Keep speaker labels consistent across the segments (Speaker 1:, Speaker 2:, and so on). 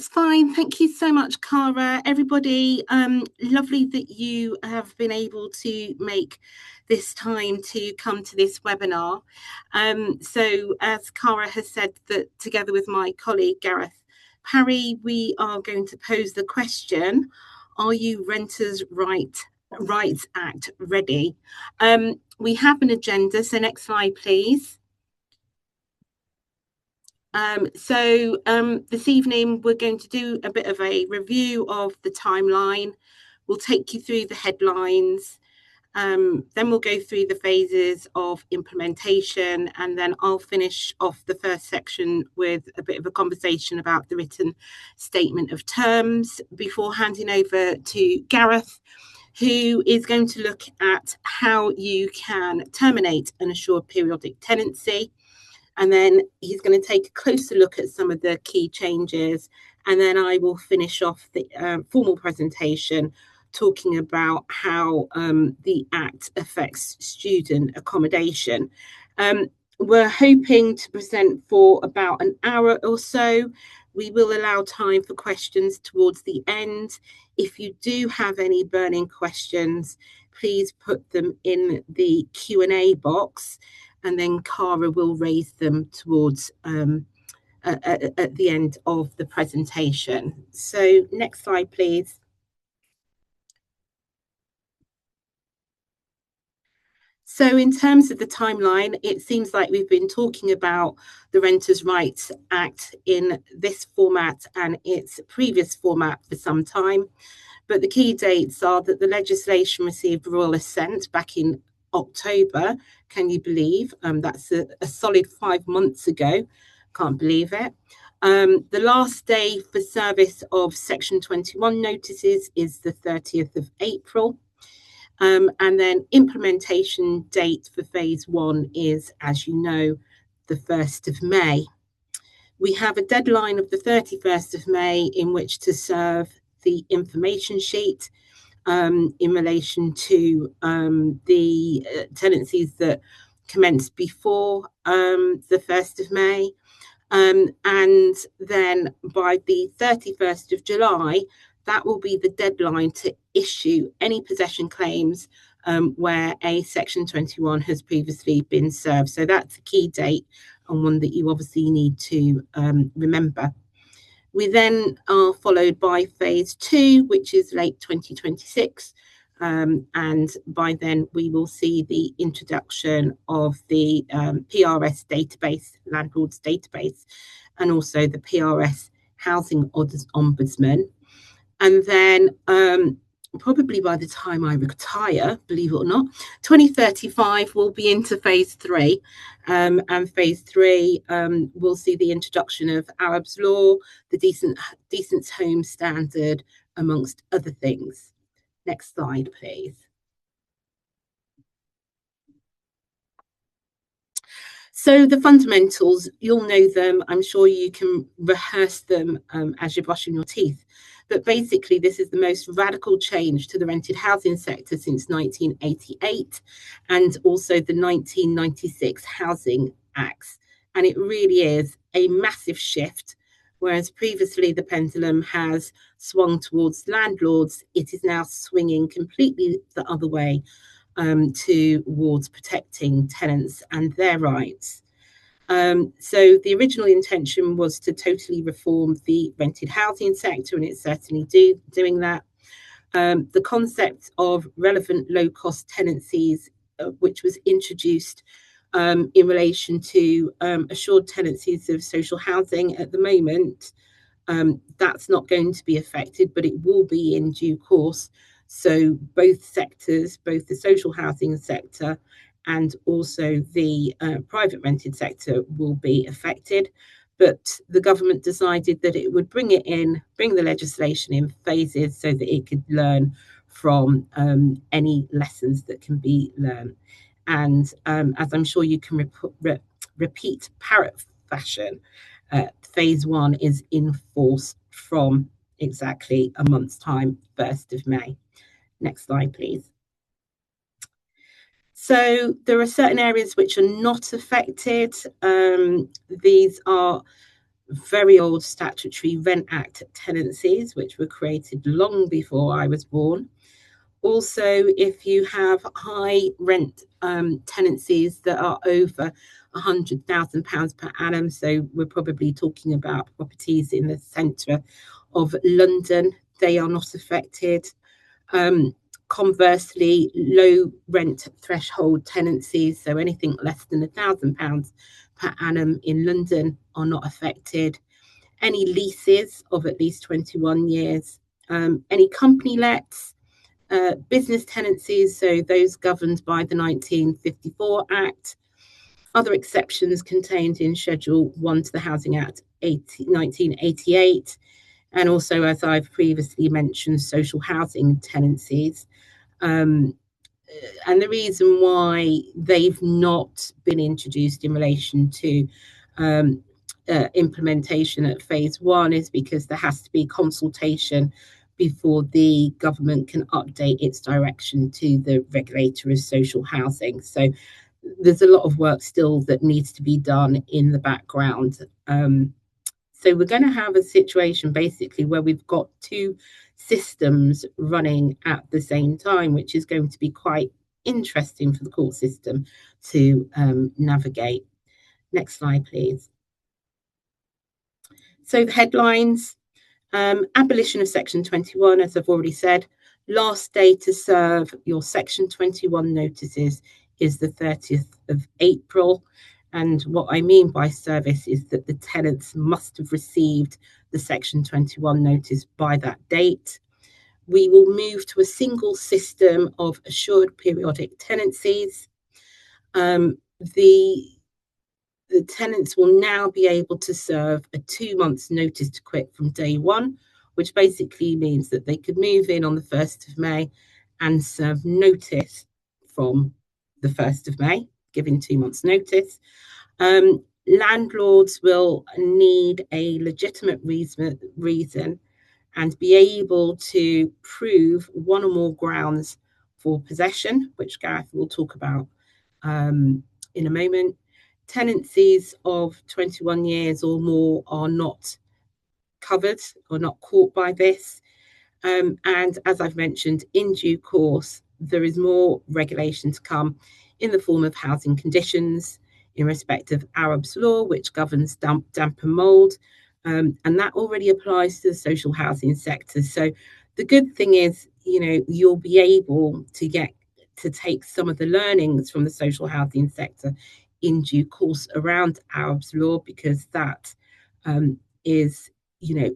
Speaker 1: It's fine. Thank you so much, Cara. Everybody, lovely that you have been able to make this time to come to this webinar. So as Cara has said, that together with my colleague Gareth Parry, we are going to pose the question, are you Renters' Rights Act ready? We have an agenda, so next slide, please. This evening we're going to do a bit of a review of the timeline. We'll take you through the headlines, then we'll go through the phases of implementation, and then I'll finish off the first section with a bit of a conversation about the written statement of terms before handing over to Gareth, who is going to look at how you can terminate an assured periodic tenancy. And then he's going to take a closer look at some of the key changes. And then I will finish off the formal presentation talking about how the Act affects student accommodation. We're hoping to present for about an hour or so. We will allow time for questions towards the end. If you do have any burning questions, please put them in the Q&A box, and then Cara will raise them towards at the end of the presentation. So next slide, please. So in terms of the timeline, it seems like we've been talking about the Renters' Rights Act in this format and its previous format for some time. But the key dates are that the legislation received royal assent back in October. Can you believe? That's a solid 5 months ago. Can't believe it. The last day for service of Section 21 notices is the 30th of April. And then implementation date for phase 1 is, as you know, the 1st of May. We have a deadline of the 31st of May in which to serve the information sheet in relation to the tenancies that commenced before the 1st of May. And then by the 31st of July, that will be the deadline to issue any possession claims where a Section 21 has previously been served. So that's a key date and one that you obviously need to remember. We then are followed by phase 2, which is late 2026. And by then we will see the introduction of the PRS database, landlords database, and also the PRS housing ombudsman. And then probably by the time I retire, believe it or not, 2035 will be into phase 3. And phase 3 will see the introduction of Arab's Law, the Decent Home Standard, amongst other things. Next slide, please. So the fundamentals, you'll know them. I'm sure you can rehearse them as you're brushing your teeth. But basically, this is the most radical change to the rented housing sector since 1988 and also the 1996 Housing Acts. And it really is a massive shift. Whereas previously the pendulum has swung towards landlords, it is now swinging completely the other way towards protecting tenants and their rights. So the original intention was to totally reform the rented housing sector, and it's certainly doing that. The concept of relevant low-cost tenancies, which was introduced in relation to assured tenancies of social housing at the moment, that's not going to be affected, but it will be in due course. So both sectors, both the social housing sector and also the private rented sector, will be affected. But the government decided that it would bring the legislation in phases so that it could learn from any lessons that can be learned. And as I'm sure you can repeat parrot fashion, phase 1 is in force from exactly a month's time, 1st of May. Next slide, please. So there are certain areas which are not affected. These are very old statutory Rent Act tenancies, which were created long before I was born. Also, if you have high rent tenancies that are over £100,000 per annum, so we're probably talking about properties in the centre of London, they are not affected. Conversely, low rent threshold tenancies, so anything less than £1,000 per annum in London, are not affected. Any leases of at least 21 years, any company lets, business tenancies, so those governed by the 1954 Act, other exceptions contained in Schedule 1 to the Housing Act 1988, and also, as I've previously mentioned, social housing tenancies. And the reason why they've not been introduced in relation to implementation at phase 1 is because there has to be consultation before the government can update its direction to the regulator of social housing. So there's a lot of work still that needs to be done in the background. So we're going to have a situation basically where we've got two systems running at the same time, which is going to be quite interesting for the court system to navigate. Next slide, please. So the headlines, abolition of Section 21, as I've already said. Last day to serve your Section 21 notices is the 30th of April. And what I mean by service is that the tenants must have received the Section 21 notice by that date. We will move to a single system of assured periodic tenancies. The tenants will now be able to serve a 2 months notice to quit from day one, which basically means that they could move in on the 1st of May and serve notice from the 1st of May, giving 2 months notice. Landlords will need a legitimate reason and be able to prove one or more grounds for possession, which Gareth will talk about in a moment. Tenancies of 21 years or more are not covered or not caught by this. And as I've mentioned, in due course, there is more regulation to come in the form of housing conditions in respect of Arab's law, which governs damp and mould. And that already applies to the social housing sector. So the good thing is, you'll be able to take some of the learnings from the social housing sector in due course around Arab's law, because that is,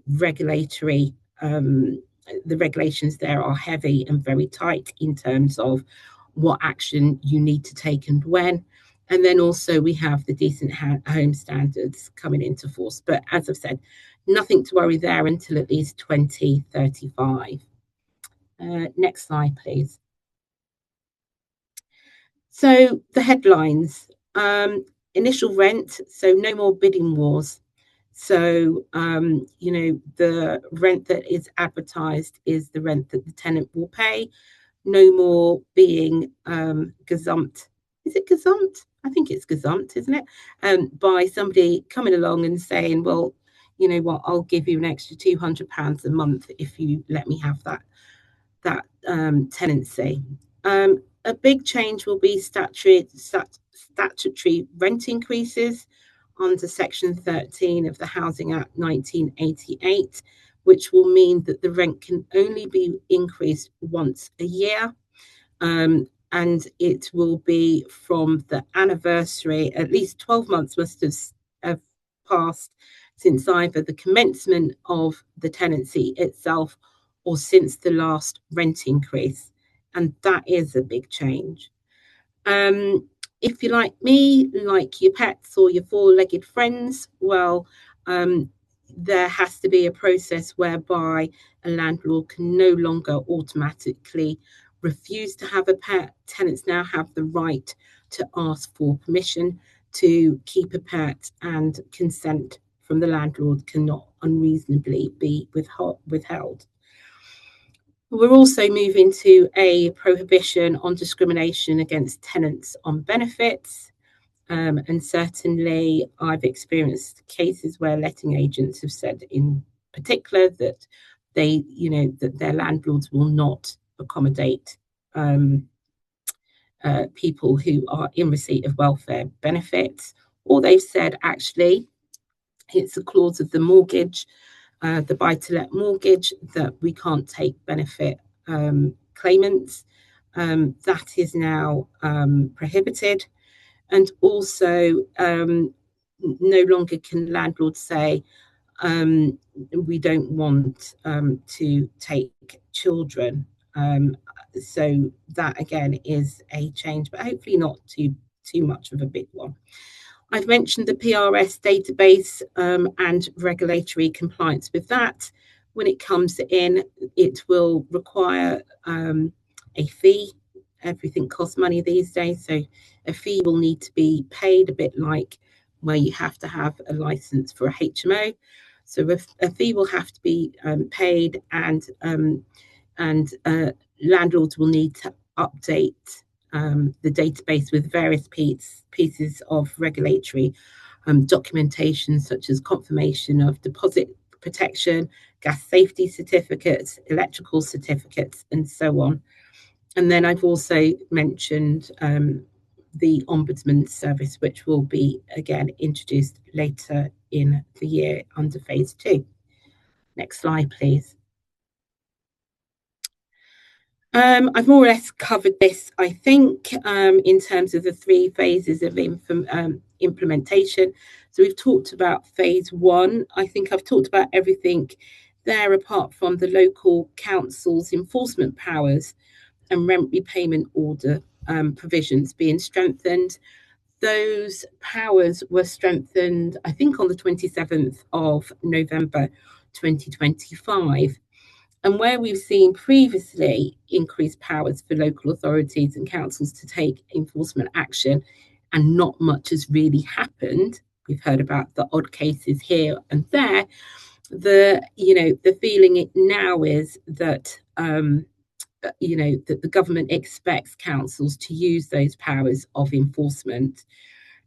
Speaker 1: regulatory. The regulations there are heavy and very tight in terms of what action you need to take and when. And then also we have the Decent Home Standards coming into force. But as I've said, nothing to worry there until at least 2035. Next slide, please. So the headlines, initial rent, so no more bidding wars. So, the rent that is advertised is the rent that the tenant will pay. No more being gazumped. Is it gazumped? I think it's gazumped, isn't it? By somebody coming along and saying, well, you know what, I'll give you an extra £200 a month if you let me have that tenancy. A big change will be statutory rent increases under Section 13 of the Housing Act 1988, which will mean that the rent can only be increased once a year. And it will be from the anniversary, at least 12 months must have passed since either the commencement of the tenancy itself or since the last rent increase. And that is a big change. If you're like me, like your pets or your four-legged friends, well, there has to be a process whereby a landlord can no longer automatically refuse to have a pet. Tenants now have the right to ask for permission to keep a pet, and consent from the landlord cannot unreasonably be withheld. We're also moving to a prohibition on discrimination against tenants on benefits. And certainly I've experienced cases where letting agents have said in particular that that their landlords will not accommodate people who are in receipt of welfare benefits, or they've said actually it's a clause of the mortgage, the buy-to-let mortgage, that we can't take benefit claimants. That is now prohibited. And also, no longer can landlords say, we don't want to take children. So that again is a change, but hopefully not too much of a big one. I've mentioned the PRS database and regulatory compliance with that. When it comes in, it will require a fee. Everything costs money these days, so a fee will need to be paid, a bit like where you have to have a license for a HMO. So a fee will have to be paid, and landlords will need to update the database with various pieces of regulatory documentation, such as confirmation of deposit protection, gas safety certificates, electrical certificates, and so on. And then I've also mentioned the Ombudsman Service, which will be again introduced later in the year under phase 2. Next slide, please. I've more or less covered this, I think, in terms of the 3 phases of implementation. So we've talked about phase 1. I think I've talked about everything there apart from the local council's enforcement powers and rent repayment order provisions being strengthened. Those powers were strengthened, I think, on the 27th of November 2025. And where we've seen previously increased powers for local authorities and councils to take enforcement action, and not much has really happened, we've heard about the odd cases here and there. The feeling now is that that the government expects councils to use those powers of enforcement,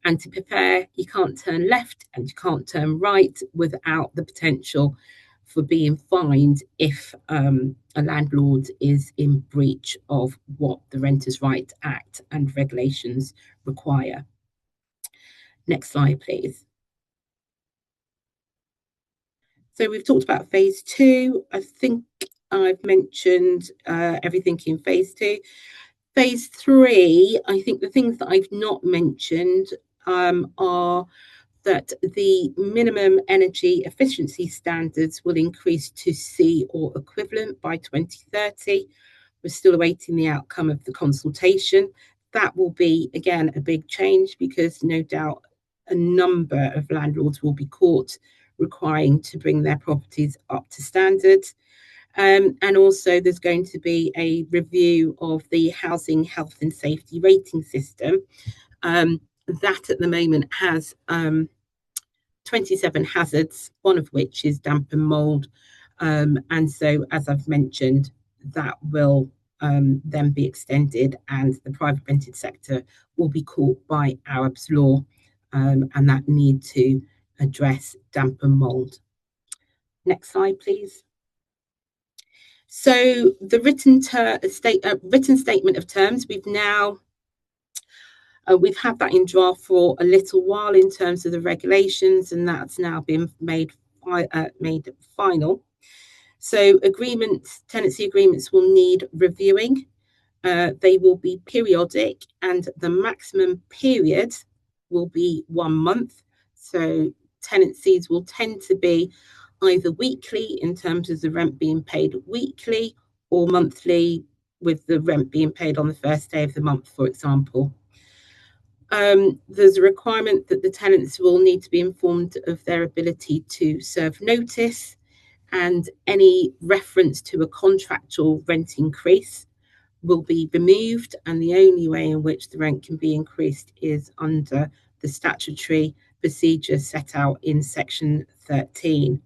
Speaker 1: and to prepare, you can't turn left and you can't turn right without the potential for being fined if a landlord is in breach of what the Renters' Rights Act and regulations require. Next slide, please. So we've talked about phase 2. I think I've mentioned everything in phase 2. Phase 3, I think the things that I've not mentioned are that the minimum energy efficiency standards will increase to C or equivalent by 2030. We're still awaiting the outcome of the consultation. That will be, again, a big change, because no doubt a number of landlords will be caught requiring to bring their properties up to standards. And also there's going to be a review of the housing health and safety rating system. That at the moment has 27 hazards, one of which is damp and mould. And so, as I've mentioned, that will then be extended, and the private rented sector will be caught by Arab's law, and that need to address damp and mould. Next slide, please. So the written statement of terms, we've had that in draft for a little while in terms of the regulations, and that's now been made final. So tenancy agreements will need reviewing. They will be periodic, and the maximum period will be 1 month. So tenancies will tend to be either weekly in terms of the rent being paid weekly, or monthly with the rent being paid on the first day of the month, for example. There's a requirement that the tenants will need to be informed of their ability to serve notice, and any reference to a contractual rent increase will be removed, and the only way in which the rent can be increased is under the statutory procedure set out in section 13.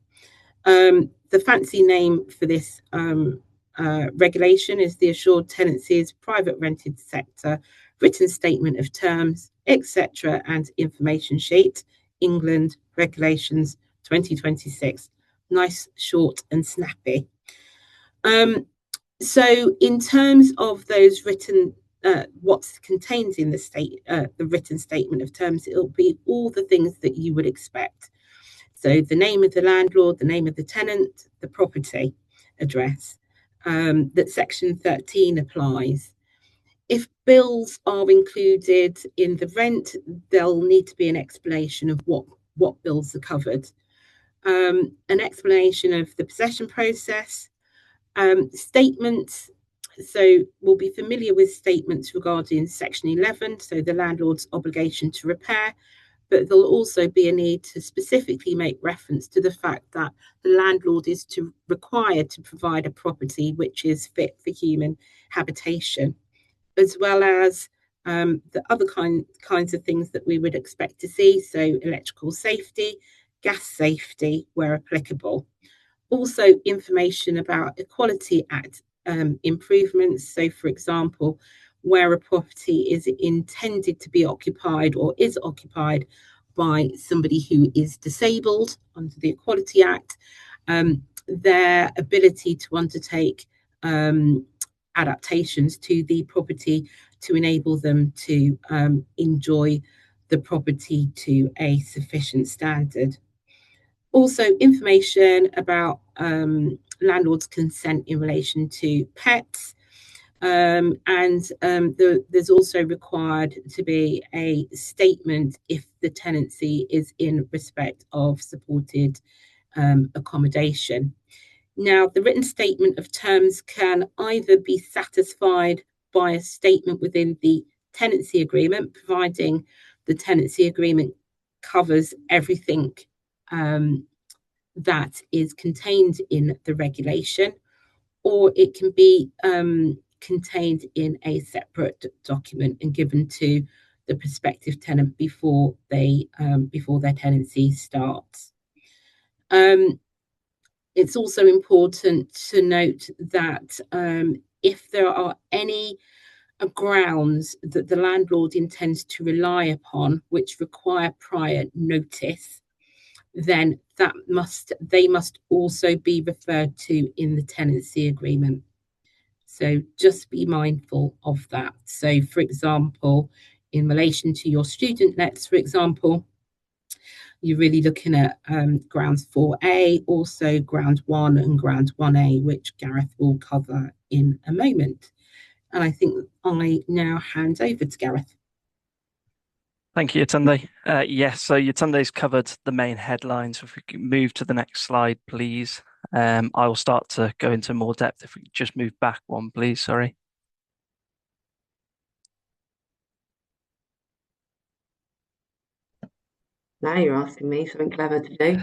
Speaker 1: The fancy name for this regulation is the Assured Tenancies Private Rented Sector Written Statement of Terms, etc. and information sheet, England Regulations 2026. Nice, short and snappy. So in terms of those written, what's contained in the written statement of terms, it'll be all the things that you would expect. So the name of the landlord, the name of the tenant, the property address, that section 13 applies. If bills are included in the rent, there'll need to be an explanation of what bills are covered. An explanation of the possession process, statements. So we'll be familiar with statements regarding section 11, so the landlord's obligation to repair, but there'll also be a need to specifically make reference to the fact that the landlord is required to provide a property which is fit for human habitation, as well as the other kinds of things that we would expect to see, so electrical safety, gas safety where applicable. Also information about Equality Act improvements. So for example, where a property is intended to be occupied or is occupied by somebody who is disabled under the Equality Act, their ability to undertake adaptations to the property to enable them to enjoy the property to a sufficient standard. Also, information about landlord's consent in relation to pets. There's also required to be a statement if the tenancy is in respect of supported accommodation. Now, the written statement of terms can either be satisfied by a statement within the tenancy agreement, providing the tenancy agreement covers everything that is contained in the regulation, or it can be contained in a separate document and given to the prospective tenant before their tenancy starts. It's also important to note that if there are any grounds that the landlord intends to rely upon which require prior notice, then they must also be referred to in the tenancy agreement. So just be mindful of that. So for example, in relation to your student lets, for example, you're really looking at grounds 4A, also ground 1 and ground 1A, which Gareth will cover in a moment. And I think I now hand over to Gareth.
Speaker 2: Thank you, Yetunde. Yes, so Yetunde's covered the main headlines. If we can move to the next slide, please. I will start to go into more depth. If we could just move back one, please. Sorry.
Speaker 3: Now you're asking me something clever to do.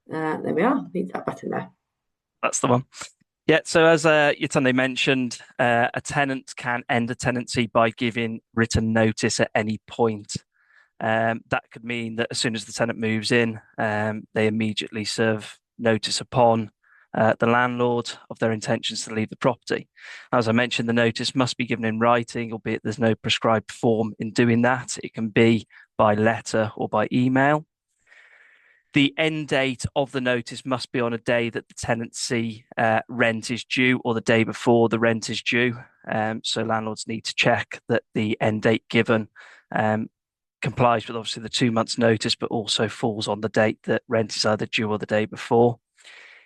Speaker 3: There we are. Beat that button there.
Speaker 2: That's the one. Yeah, so as Yetunde mentioned, a tenant can end a tenancy by giving written notice at any point. That could mean that as soon as the tenant moves in, they immediately serve notice upon the landlord of their intentions to leave the property. As I mentioned, the notice must be given in writing, albeit there's no prescribed form in doing that. It can be by letter or by email. The end date of the notice must be on a day that the tenancy rent is due or the day before the rent is due. So landlords need to check that the end date given complies with obviously the 2 months notice, but also falls on the date that rent is either due or the day before.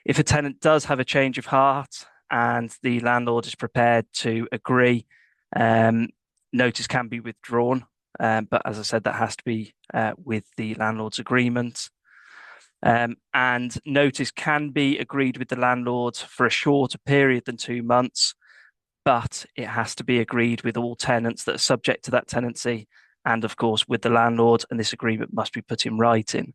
Speaker 2: If a tenant does have a change of heart and the landlord is prepared to agree, notice can be withdrawn. But as I said, that has to be with the landlord's agreement. And notice can be agreed with the landlord for a shorter period than 2 months, but it has to be agreed with all tenants that are subject to that tenancy, and of course with the landlord, and this agreement must be put in writing.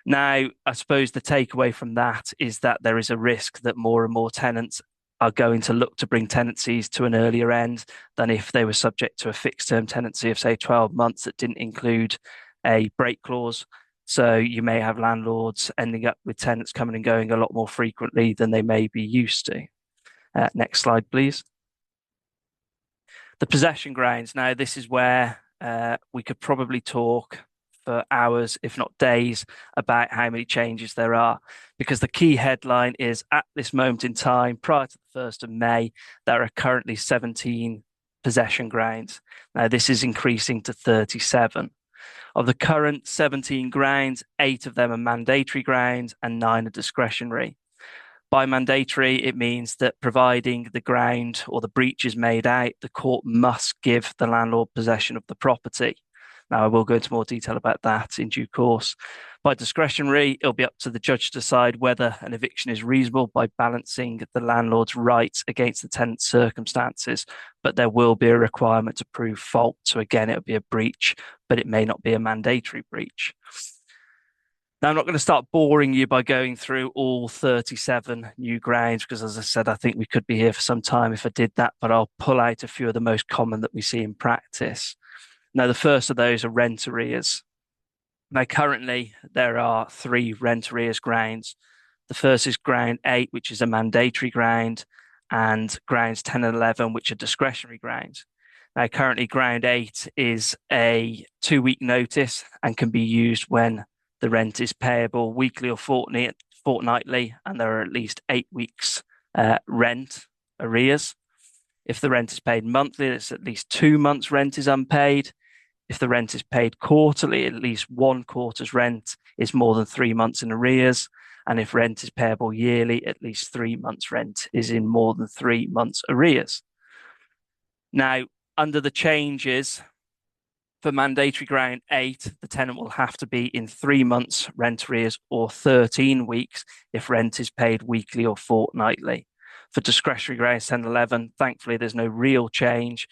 Speaker 2: Now, I suppose the takeaway from that is that there is a risk that more and more tenants are going to look to bring tenancies to an earlier end than if they were subject to a fixed term tenancy of say 12 months that didn't include a break clause. So you may have landlords ending up with tenants coming and going a lot more frequently than they may be used to. Next slide, please. The possession grounds. Now, this is where we could probably talk for hours, if not days, about how many changes there are, because the key headline is, at this moment in time, prior to the 1st of May, there are currently 17 possession grounds. Now, this is increasing to 37. Of the current 17 grounds, 8 of them are mandatory grounds and 9 are discretionary. By mandatory, it means that providing the ground or the breach is made out, the court must give the landlord possession of the property. Now, I will go into more detail about that in due course. By discretionary, it'll be up to the judge to decide whether an eviction is reasonable by balancing the landlord's rights against the tenant's circumstances, but there will be a requirement to prove fault. So again, it'll be a breach, but it may not be a mandatory breach. Now, I'm not going to start boring you by going through all 37 new grounds, because as I said, I think we could be here for some time if I did that, but I'll pull out a few of the most common that we see in practice. Now, the first of those are rent arrears. Now, currently, there are 3 rent arrears grounds. The first is ground 8, which is a mandatory ground, and grounds 10 and 11, which are discretionary grounds. Now, currently, ground 8 is a 2-week notice and can be used when the rent is payable weekly or fortnightly, and there are at least 8 weeks rent arrears. If the rent is paid monthly, it's at least 2 months' rent is unpaid. If the rent is paid quarterly, at least 1 quarter's rent is more than 3 months in arrears. And if rent is payable yearly, at least 3 months' rent is in more than 3 months' arrears. Now, under the changes, for mandatory ground 8, the tenant will have to be in 3 months rent arrears or 13 weeks if rent is paid weekly or fortnightly. For discretionary grounds 10 and 11, thankfully, there's no real change,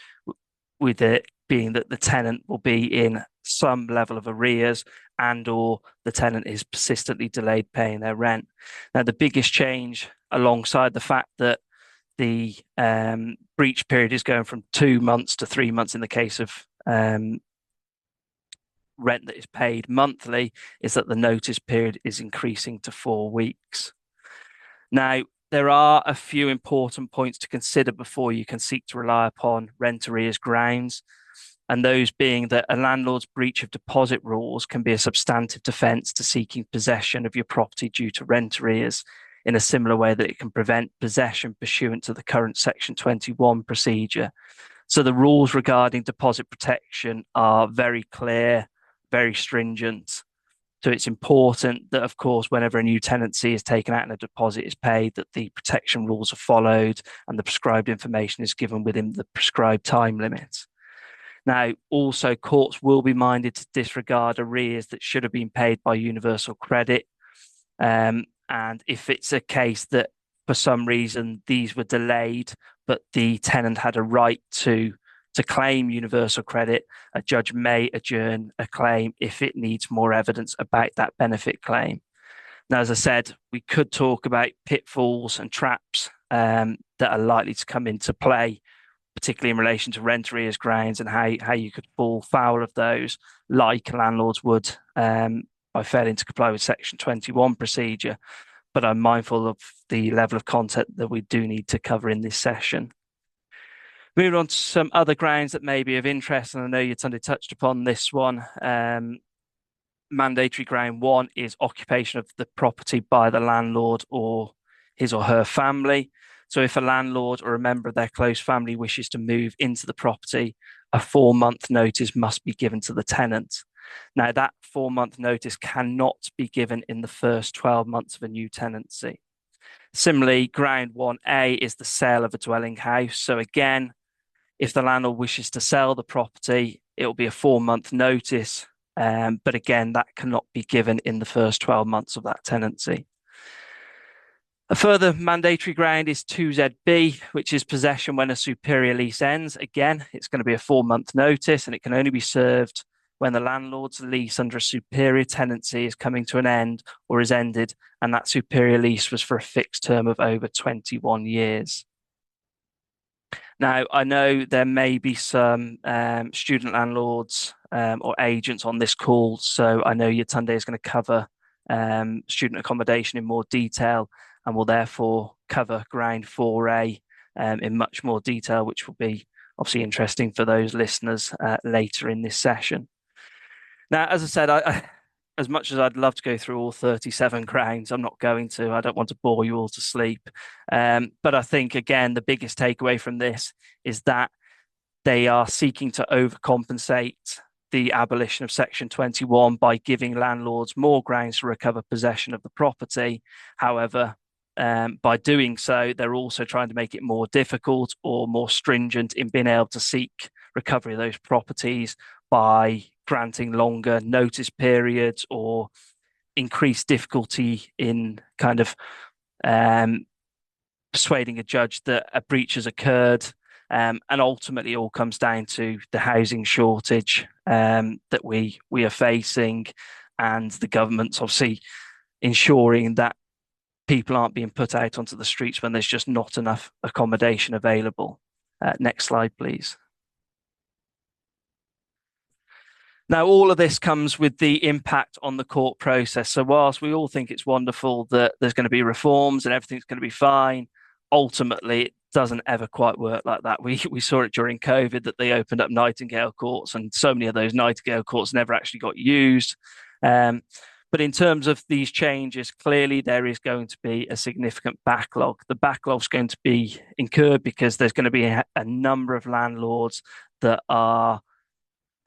Speaker 2: with it being that the tenant will be in some level of arrears and or the tenant is persistently delayed paying their rent. Now, the biggest change, alongside the fact that the breach period is going from 2 months to 3 months in the case of rent that is paid monthly, is that the notice period is increasing to 4 weeks. Now, there are a few important points to consider before you can seek to rely upon rent arrears grounds, and those being that a landlord's breach of deposit rules can be a substantive defence to seeking possession of your property due to rent arrears, in a similar way that it can prevent possession pursuant to the current Section 21 procedure. So the rules regarding deposit protection are very clear, very stringent. So it's important that, of course, whenever a new tenancy is taken out and a deposit is paid, that the protection rules are followed and the prescribed information is given within the prescribed time limits. Now, also, courts will be minded to disregard arrears that should have been paid by Universal Credit. And if it's a case that for some reason these were delayed, but the tenant had a right to claim Universal Credit, a judge may adjourn a claim if it needs more evidence about that benefit claim. Now, as I said, we could talk about pitfalls and traps that are likely to come into play, particularly in relation to rent arrears grounds, and how you could fall foul of those, like landlords would by failing to comply with Section 21 procedure. But I'm mindful of the level of content that we do need to cover in this session. Moving on to some other grounds that may be of interest, and I know Yetunde touched upon this one. Mandatory ground 1 is occupation of the property by the landlord or his or her family. So if a landlord or a member of their close family wishes to move into the property, a 4-month notice must be given to the tenant. Now, that 4-month notice cannot be given in the first 12 months of a new tenancy. Similarly, ground 1A is the sale of a dwelling house. So again, if the landlord wishes to sell the property, it will be a 4-month notice. But again, that cannot be given in the first 12 months of that tenancy. A further mandatory ground is 2ZB, which is possession when a superior lease ends. Again, it's going to be a 4-month notice, and it can only be served when the landlord's lease under a superior tenancy is coming to an end or is ended, and that superior lease was for a fixed term of over 21 years. Now, I know there may be some student landlords or agents on this call, so I know Yetunde is going to cover student accommodation in more detail, and will therefore cover ground 4A in much more detail, which will be obviously interesting for those listeners later in this session. Now, as I said, as much as I'd love to go through all 37 grounds, I'm not going to. I don't want to bore you all to sleep. But I think, again, the biggest takeaway from this is that they are seeking to overcompensate the abolition of Section 21 by giving landlords more grounds to recover possession of the property. However, by doing so, they're also trying to make it more difficult or more stringent in being able to seek recovery of those properties by granting longer notice periods or increased difficulty in kind of persuading a judge that a breach has occurred. And ultimately, it all comes down to the housing shortage that we are facing, and the government's obviously ensuring that people aren't being put out onto the streets when there's just not enough accommodation available. Next slide, please. Now, all of this comes with the impact on the court process. So whilst we all think it's wonderful that there's going to be reforms and everything's going to be fine, ultimately it doesn't ever quite work like that. We saw it during COVID that they opened up Nightingale courts, and so many of those Nightingale courts never actually got used. But in terms of these changes, clearly there is going to be a significant backlog. The backlog's going to be incurred because there's going to be a number of landlords that are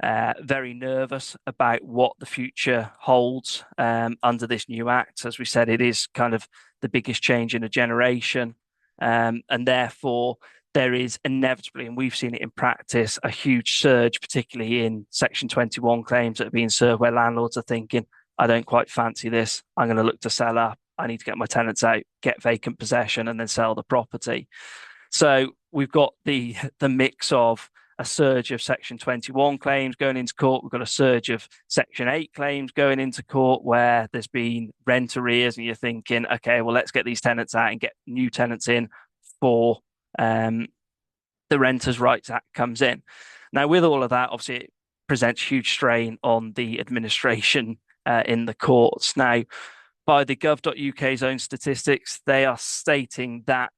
Speaker 2: very nervous about what the future holds under this new act. As we said, it is kind of the biggest change in a generation. And therefore, there is inevitably, and we've seen it in practice, a huge surge, particularly in Section 21 claims that are being served, where landlords are thinking, I don't quite fancy this. I'm going to look to sell up. I need to get my tenants out, get vacant possession, and then sell the property. So we've got the mix of a surge of Section 21 claims going into court. We've got a surge of Section 8 claims going into court where there's been rent arrears, and you're thinking, okay, well, let's get these tenants out and get new tenants in before the Renters' Rights Act comes in. Now, with all of that, obviously, it presents huge strain on the administration in the courts. Now, by the gov.uk's own statistics, they are stating that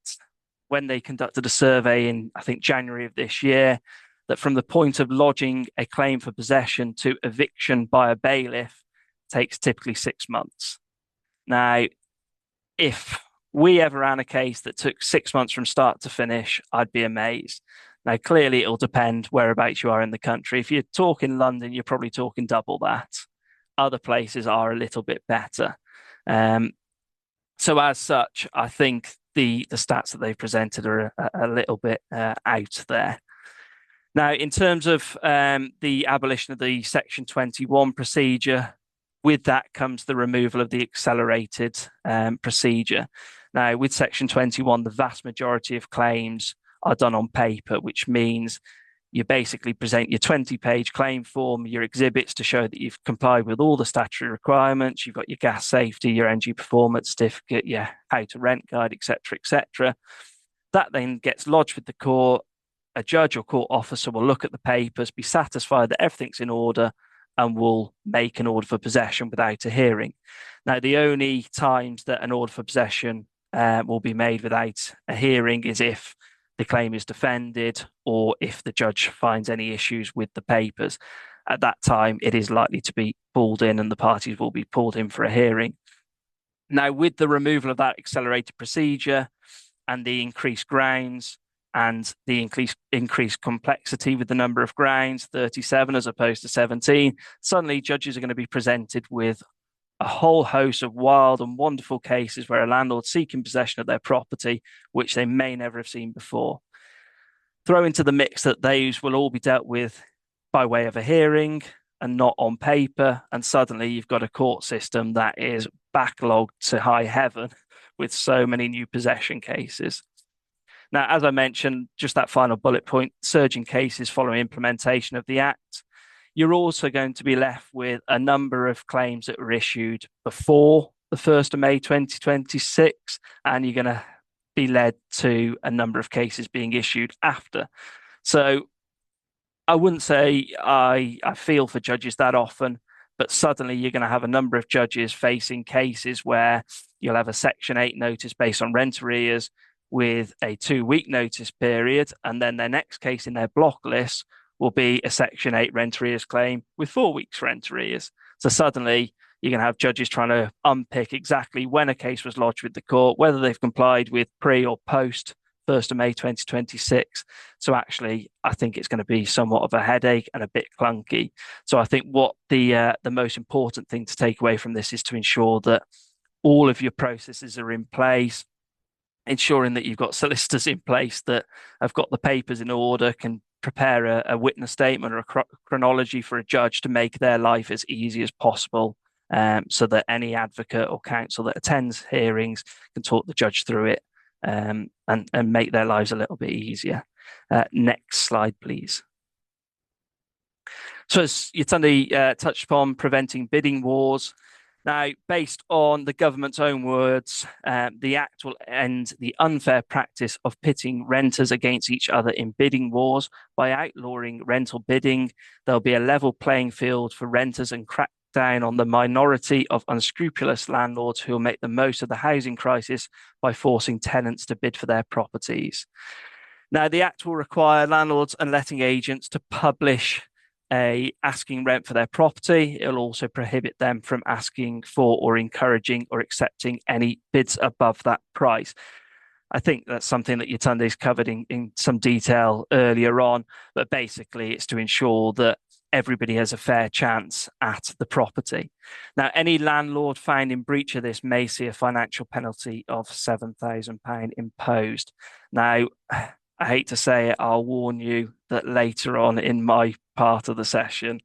Speaker 2: when they conducted a survey in, I think, January of this year, that from the point of lodging a claim for possession to eviction by a bailiff takes typically 6 months. Now, if we ever ran a case that took 6 months from start to finish, I'd be amazed. Now, clearly, it'll depend whereabouts you are in the country. If you're talking London, you're probably talking double that. Other places are a little bit better. So as such, I think the stats that they've presented are a little bit out there. Now, in terms of the abolition of the Section 21 procedure, with that comes the removal of the accelerated procedure. Now, with Section 21, the vast majority of claims are done on paper, which means you basically present your 20-page claim form, your exhibits to show that you've complied with all the statutory requirements. You've got your gas safety, your energy performance certificate, your how to rent guide, etc., etc. That then gets lodged with the court. A judge or court officer will look at the papers, be satisfied that everything's in order, and will make an order for possession without a hearing. Now, the only times that an order for possession will be made without a hearing is if the claim is defended or if the judge finds any issues with the papers. At that time, it is likely to be pulled in and the parties will be pulled in for a hearing. Now, with the removal of that accelerated procedure and the increased grounds and the increased complexity with the number of grounds, 37 as opposed to 17, suddenly judges are going to be presented with a whole host of wild and wonderful cases where a landlord's seeking possession of their property, which they may never have seen before. Throw into the mix that those will all be dealt with by way of a hearing and not on paper, and suddenly you've got a court system that is backlogged to high heaven with so many new possession cases. Now, as I mentioned, just that final bullet point, surging cases following implementation of the Act. You're also going to be left with a number of claims that were issued before the 1st of May 2026, and you're going to be led to a number of cases being issued after. So I wouldn't say I feel for judges that often, but suddenly you're going to have a number of judges facing cases where you'll have a Section 8 notice based on rent arrears, with a 2-week notice period, and then their next case in their block list will be a Section 8 rent arrears claim with 4 weeks rent arrears. So suddenly you're going to have judges trying to unpick exactly when a case was lodged with the court, whether they've complied with pre or post 1st of May 2026. So actually, I think it's going to be somewhat of a headache and a bit clunky. So I think what the most important thing to take away from this is to ensure that all of your processes are in place, ensuring that you've got solicitors in place that have got the papers in order, can prepare a witness statement or a chronology for a judge to make their life as easy as possible, so that any advocate or counsel that attends hearings can talk the judge through it, and make their lives a little bit easier. Next slide, please. So as Yetunde touched upon, preventing bidding wars. Now, based on the government's own words, the Act will end the unfair practice of pitting renters against each other in bidding wars. By outlawing rental bidding, there'll be a level playing field for renters and crack down on the minority of unscrupulous landlords who will make the most of the housing crisis by forcing tenants to bid for their properties. Now, the Act will require landlords and letting agents to publish a asking rent for their property. It'll also prohibit them from asking for or encouraging or accepting any bids above that price. I think that's something that Yetunde's covered in some detail earlier on, but basically it's to ensure that everybody has a fair chance at the property. Now, any landlord found in breach of this may see a financial penalty of £7,000 imposed. Now, I hate to say it, I'll warn you that later on in my part of the session,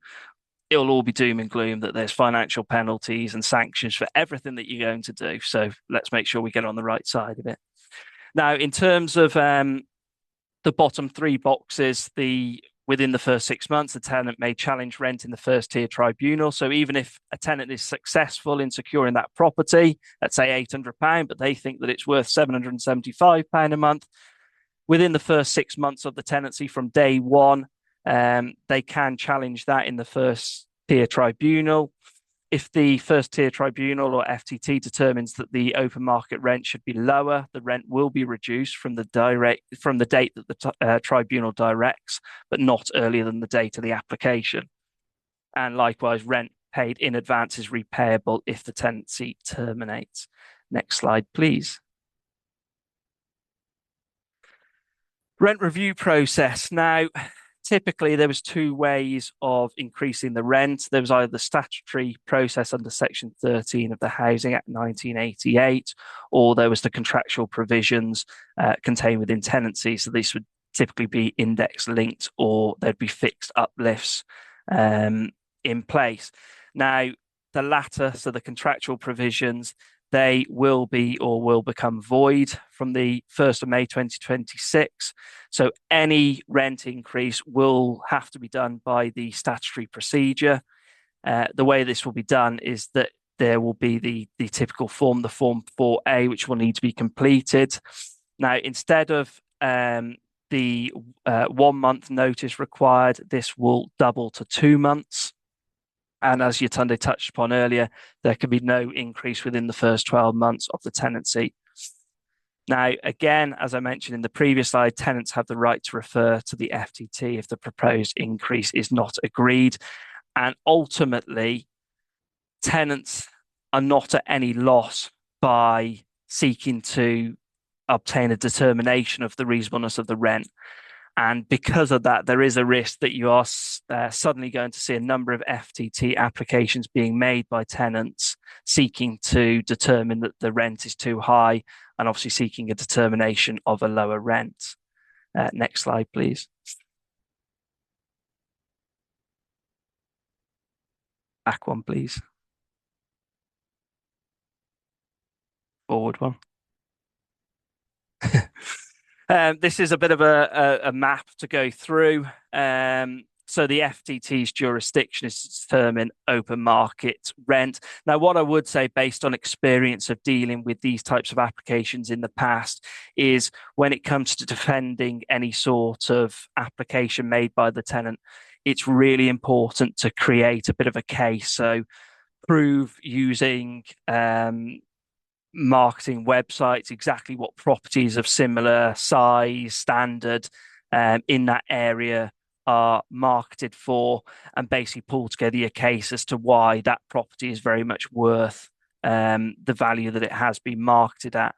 Speaker 2: it'll all be doom and gloom that there's financial penalties and sanctions for everything that you're going to do. So let's make sure we get on the right side of it. Now, in terms of the bottom 3 boxes, within the first 6 months, the tenant may challenge rent in the first tier tribunal. So even if a tenant is successful in securing that property, let's say £800, but they think that it's worth £775 a month, within the first 6 months of the tenancy from day one, they can challenge that in the first tier tribunal. If the first tier tribunal or FTT determines that the open market rent should be lower, the rent will be reduced from the date that the tribunal directs, but not earlier than the date of the application. And likewise, rent paid in advance is repayable if the tenancy terminates. Next slide, please. Rent review process. Now, typically there was 2 ways of increasing the rent. There was either the statutory process under Section 13 of the Housing Act 1988, or there was the contractual provisions contained within tenancy. So this would typically be index linked, or there'd be fixed uplifts in place. Now, the latter, so the contractual provisions, they will be or will become void from the 1st of May 2026. So any rent increase will have to be done by the statutory procedure. The way this will be done is that there will be the typical form, the Form 4A, which will need to be completed. Now, instead of the 1 month notice required, this will double to 2 months. And as Yetunde touched upon earlier, there can be no increase within the first 12 months of the tenancy. Now, again, as I mentioned in the previous slide, tenants have the right to refer to the FTT if the proposed increase is not agreed. And ultimately, tenants are not at any loss by seeking to obtain a determination of the reasonableness of the rent. And because of that, there is a risk that you are suddenly going to see a number of FTT applications being made by tenants seeking to determine that the rent is too high, and obviously seeking a determination of a lower rent. Next slide, please. Back one, please. Forward one. This is a bit of a map to go through. So the FTT's jurisdiction is to determine open market rent. Now, what I would say, based on experience of dealing with these types of applications in the past, is when it comes to defending any sort of application made by the tenant, it's really important to create a bit of a case. So prove using marketing websites exactly what properties of similar size, standard in that area are marketed for, and basically pull together a case as to why that property is very much worth the value that it has been marketed at.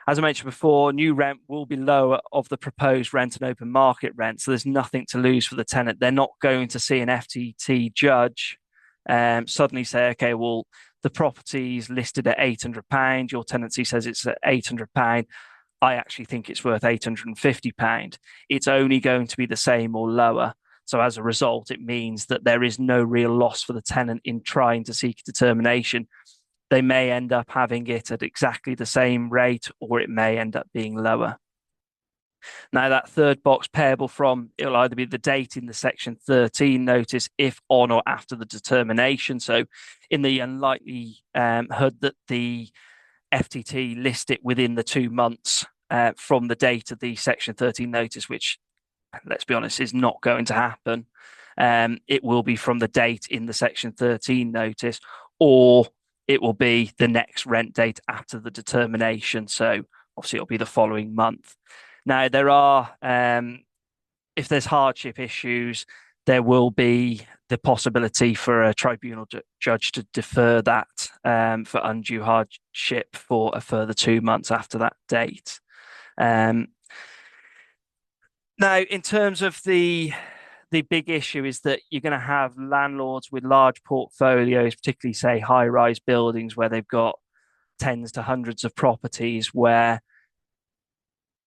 Speaker 2: As I mentioned before, new rent will be lower of the proposed rent and open market rent, so there's nothing to lose for the tenant. They're not going to see an FTT judge suddenly say, okay, well, the property's listed at £800, your tenancy says it's at £800. I actually think it's worth £850. It's only going to be the same or lower. So as a result, it means that there is no real loss for the tenant in trying to seek a determination. They may end up having it at exactly the same rate, or it may end up being lower. Now, that third box payable from, it'll either be the date in the Section 13 notice, if on or after the determination. So in the unlikely that the FTT list it within the 2 months from the date of the Section 13 notice, which, let's be honest, is not going to happen. It will be from the date in the Section 13 notice, or it will be the next rent date after the determination. So obviously it'll be the following month. Now, there are, if there's hardship issues, there will be the possibility for a tribunal judge to defer that for undue hardship for a further 2 months after that date. Now, in terms of the big issue is that you're going to have landlords with large portfolios, particularly, say, high-rise buildings where they've got tens to hundreds of properties, where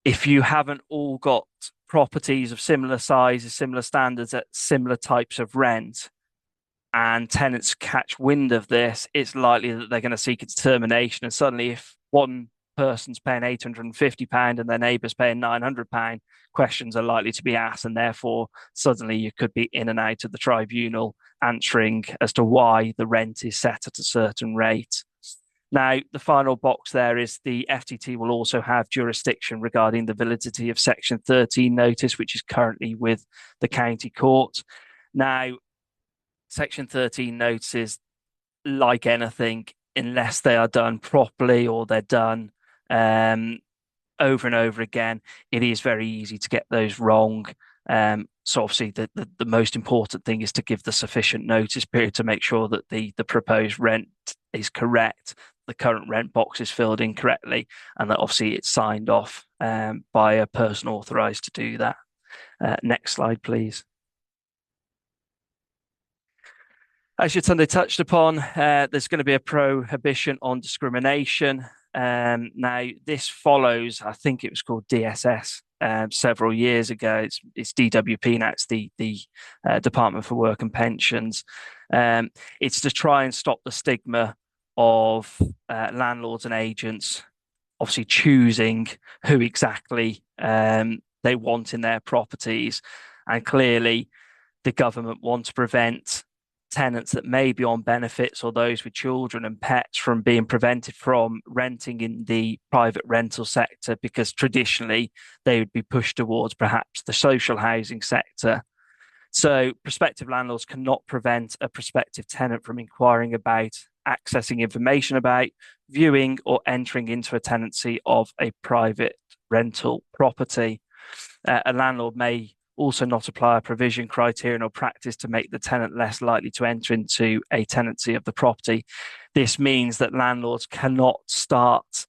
Speaker 2: if you haven't all got properties of similar sizes, similar standards at similar types of rent, and tenants catch wind of this, it's likely that they're going to seek a determination. And suddenly, if one person's paying £850 and their neighbour's paying £900, questions are likely to be asked, and therefore suddenly you could be in and out of the tribunal answering as to why the rent is set at a certain rate. Now, the final box there is the FTT will also have jurisdiction regarding the validity of Section 13 notice, which is currently with the county court. Now, Section 13 notices, like anything, unless they are done properly or they're done over and over again, it is very easy to get those wrong. So obviously the most important thing is to give the sufficient notice period to make sure that the proposed rent is correct, the current rent box is filled in correctly, and that obviously it's signed off by a person authorised to do that. Next slide, please. As Yatunde touched upon, there's going to be a prohibition on discrimination. Now, this follows, I think it was called DSS several years ago. It's DWP now, it's the Department for Work and Pensions. It's to try and stop the stigma of landlords and agents obviously choosing who exactly they want in their properties. And clearly, the government want to prevent tenants that may be on benefits or those with children and pets from being prevented from renting in the private rental sector, because traditionally they would be pushed towards perhaps the social housing sector. So prospective landlords cannot prevent a prospective tenant from inquiring about, accessing information about, viewing or entering into a tenancy of a private rental property. A landlord may also not apply a provision, criterion or practice to make the tenant less likely to enter into a tenancy of the property. This means that landlords cannot start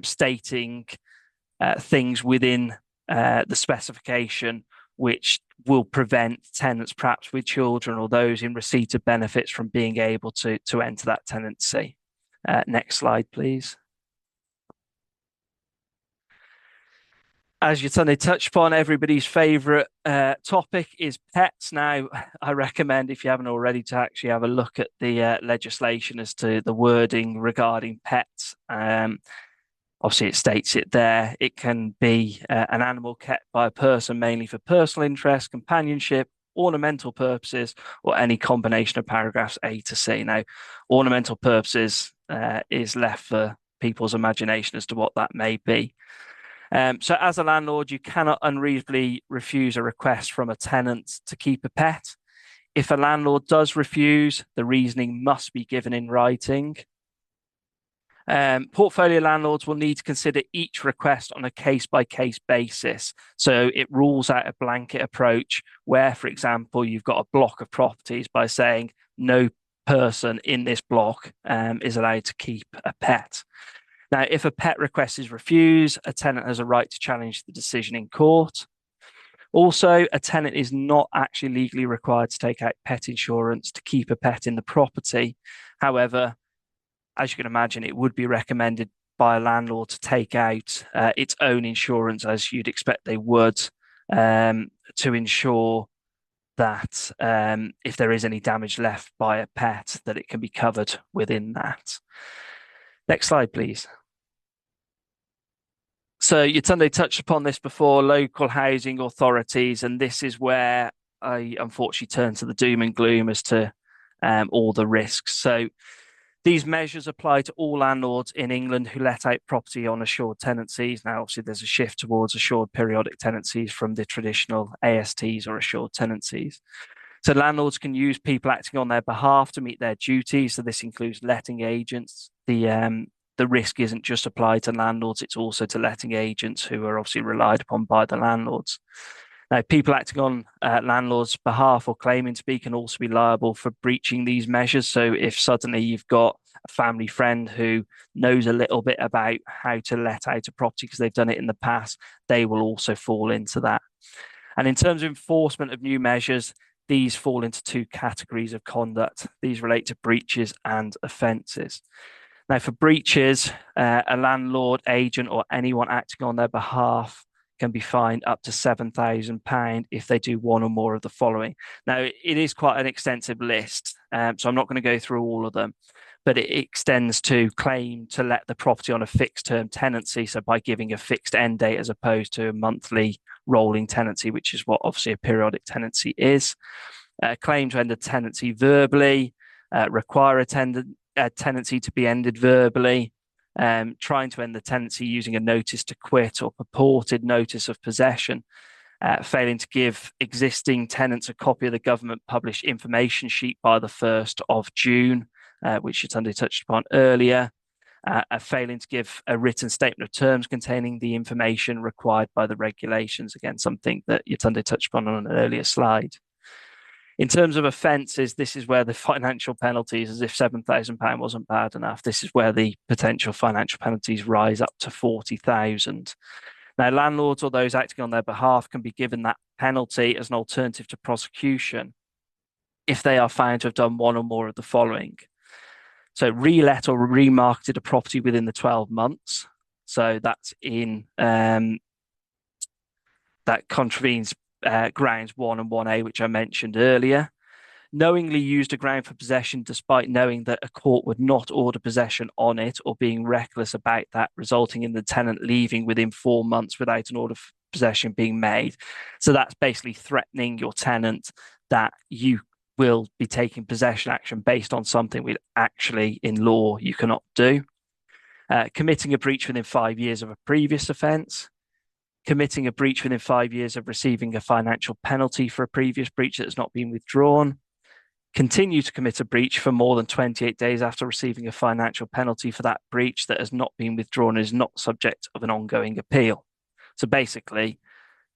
Speaker 2: stating things within the specification which will prevent tenants perhaps with children or those in receipt of benefits from being able to enter that tenancy. Next slide, please. As Yatunde touched upon, everybody's favourite topic is pets. Now, I recommend, if you haven't already, to actually have a look at the legislation as to the wording regarding pets. Obviously, it states it there. It can be an animal kept by a person mainly for personal interest, companionship, ornamental purposes, or any combination of paragraphs A to C. Now, ornamental purposes is left for people's imagination as to what that may be. So as a landlord, you cannot unreasonably refuse a request from a tenant to keep a pet. If a landlord does refuse, the reasoning must be given in writing. Portfolio landlords will need to consider each request on a case-by-case basis. So it rules out a blanket approach where, for example, you've got a block of properties by saying no person in this block is allowed to keep a pet. Now, if a pet request is refused, a tenant has a right to challenge the decision in court. Also, a tenant is not actually legally required to take out pet insurance to keep a pet in the property. However, as you can imagine, it would be recommended by a landlord to take out its own insurance, as you'd expect they would, to ensure that if there is any damage left by a pet, that it can be covered within that. Next slide, please. So Yetunde touched upon this before, local housing authorities, and this is where I unfortunately turn to the doom and gloom as to all the risks. So these measures apply to all landlords in England who let out property on assured tenancies. Now, obviously, there's a shift towards assured periodic tenancies from the traditional ASTs or assured tenancies. So landlords can use people acting on their behalf to meet their duties. So this includes letting agents. The risk isn't just applied to landlords, it's also to letting agents who are obviously relied upon by the landlords. Now, people acting on landlords' behalf or claiming to be can also be liable for breaching these measures. So if suddenly you've got a family friend who knows a little bit about how to let out a property because they've done it in the past, they will also fall into that. And in terms of enforcement of new measures, these fall into two categories of conduct. These relate to breaches and offences. Now, for breaches, a landlord, agent, or anyone acting on their behalf can be fined up to £7,000 if they do one or more of the following. Now, it is quite an extensive list, so I'm not going to go through all of them, but it extends to claim to let the property on a fixed term tenancy, so by giving a fixed end date as opposed to a monthly rolling tenancy, which is what obviously a periodic tenancy is. Claim to end a tenancy verbally, require a tenancy to be ended verbally, trying to end the tenancy using a notice to quit or purported notice of possession, failing to give existing tenants a copy of the government published information sheet by the 1st of June, which Yetunde touched upon earlier, failing to give a written statement of terms containing the information required by the regulations, again, something that Yetunde touched upon on an earlier slide. In terms of offences, this is where the financial penalties, as if £7,000 wasn't bad enough, this is where the potential financial penalties rise up to £40,000. Now, landlords or those acting on their behalf can be given that penalty as an alternative to prosecution if they are found to have done one or more of the following. So, relet or remarketed a property within the 12 months. So that's in that contravenes grounds 1 and 1A, which I mentioned earlier. Knowingly used a ground for possession despite knowing that a court would not order possession on it, or being reckless about that, resulting in the tenant leaving within 4 months without an order for possession being made. So that's basically threatening your tenant that you will be taking possession action based on something which actually in law you cannot do. Committing a breach within 5 years of a previous offence. Committing a breach within 5 years of receiving a financial penalty for a previous breach that has not been withdrawn. Continue to commit a breach for more than 28 days after receiving a financial penalty for that breach that has not been withdrawn and is not subject of an ongoing appeal. So basically,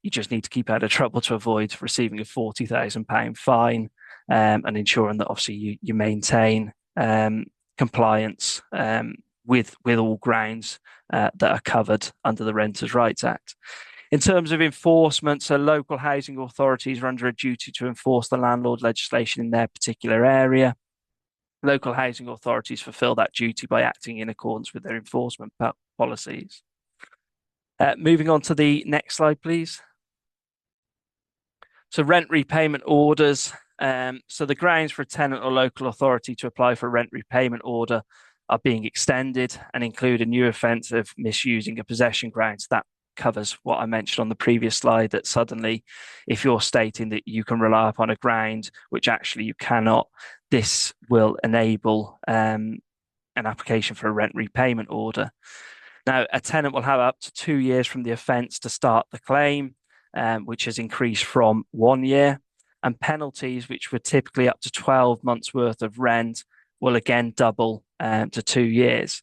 Speaker 2: you just need to keep out of trouble to avoid receiving a £40,000 fine, and ensuring that obviously you maintain compliance with all grounds that are covered under the Renters' Rights Act. In terms of enforcement, so local housing authorities are under a duty to enforce the landlord legislation in their particular area. Local housing authorities fulfil that duty by acting in accordance with their enforcement policies. Moving on to the next slide, please. So rent repayment orders. So the grounds for a tenant or local authority to apply for a rent repayment order are being extended and include a new offence of misusing a possession ground. So that covers what I mentioned on the previous slide, that suddenly if you're stating that you can rely upon a ground which actually you cannot, this will enable an application for a rent repayment order. Now, a tenant will have up to 2 years from the offence to start the claim, which has increased from 1 year, and penalties, which were typically up to 12 months worth of rent, will again double to 2 years.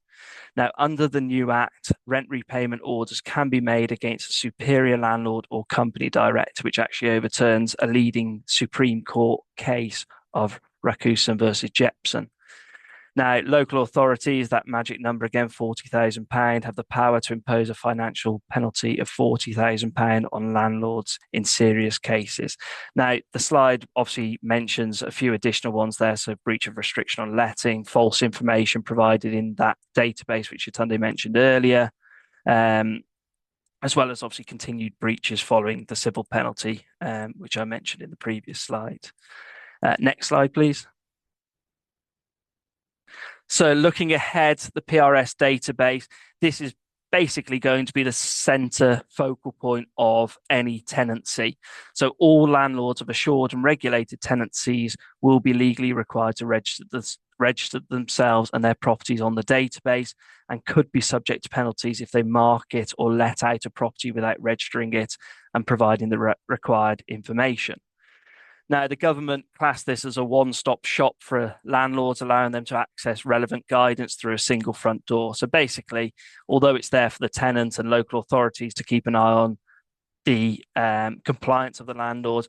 Speaker 2: Now, under the new Act, rent repayment orders can be made against a superior landlord or company director, which actually overturns a leading Supreme Court case of Rakusan versus Jepson. Now, local authorities, that magic number again, £40,000, have the power to impose a financial penalty of £40,000 on landlords in serious cases. Now, the slide obviously mentions a few additional ones there. So breach of restriction on letting, false information provided in that database, which Yetunde mentioned earlier, as well as obviously continued breaches following the civil penalty, which I mentioned in the previous slide. Next slide, please. So looking ahead, the PRS database, this is basically going to be the center focal point of any tenancy. So all landlords of assured and regulated tenancies will be legally required to register themselves and their properties on the database, and could be subject to penalties if they market or let out a property without registering it and providing the required information. Now, the government classed this as a one-stop shop for landlords, allowing them to access relevant guidance through a single front door. So basically, although it's there for the tenant and local authorities to keep an eye on the compliance of the landlord,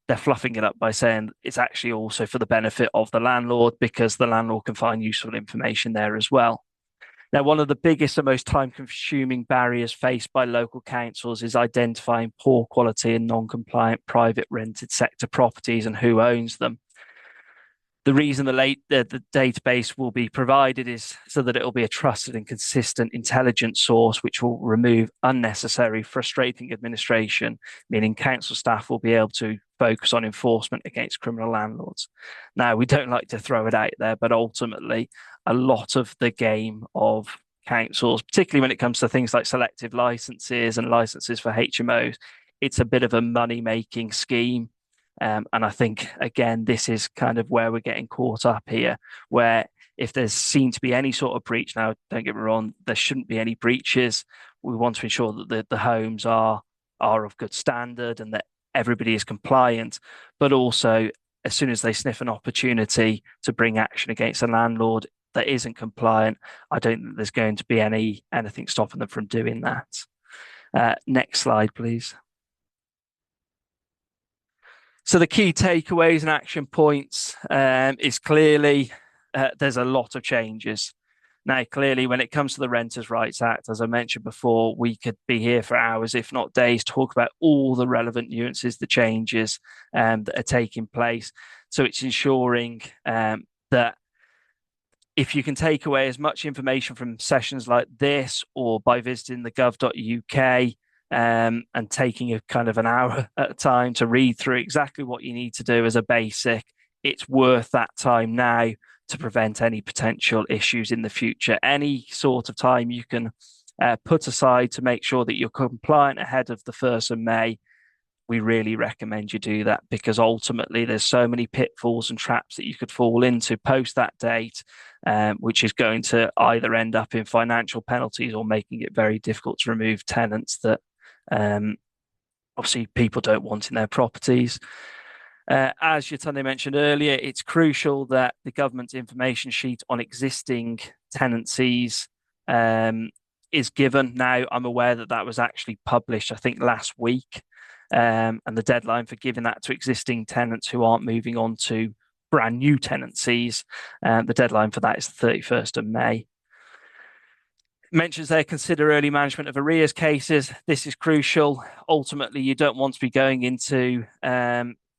Speaker 2: they're fluffing it up by saying it's actually also for the benefit of the landlord, because the landlord can find useful information there as well. Now, one of the biggest and most time-consuming barriers faced by local councils is identifying poor quality and non-compliant private rented sector properties and who owns them. The reason the database will be provided is so that it will be a trusted and consistent intelligence source, which will remove unnecessary, frustrating administration, meaning council staff will be able to focus on enforcement against criminal landlords. Now, we don't like to throw it out there, but ultimately, a lot of the game of councils, particularly when it comes to things like selective licenses and licenses for HMOs, it's a bit of a money-making scheme. And I think, again, this is kind of where we're getting caught up here, where if there's seen to be any sort of breach, now, don't get me wrong, there shouldn't be any breaches. We want to ensure that the homes are of good standard and that everybody is compliant, but also as soon as they sniff an opportunity to bring action against a landlord that isn't compliant, I don't think there's going to be anything stopping them from doing that. Next slide, please. So the key takeaways and action points is clearly there's a lot of changes. Now, clearly, when it comes to the Renters' Rights Act, as I mentioned before, we could be here for hours, if not days, talk about all the relevant nuances, the changes that are taking place. So it's ensuring that if you can take away as much information from sessions like this, or by visiting the gov.uk, and taking a kind of an hour at a time to read through exactly what you need to do as a basic, it's worth that time now to prevent any potential issues in the future. Any sort of time you can put aside to make sure that you're compliant ahead of the 1st of May, we really recommend you do that, because ultimately there's so many pitfalls and traps that you could fall into post that date, which is going to either end up in financial penalties or making it very difficult to remove tenants that obviously people don't want in their properties. As Yetunde mentioned earlier, it's crucial that the government's information sheet on existing tenancies is given. Now, I'm aware that was actually published, I think, last week, and the deadline for giving that to existing tenants who aren't moving on to brand new tenancies, the deadline for that is the 31st of May. Mentions there, consider early management of arrears cases. This is crucial. Ultimately, you don't want to be going into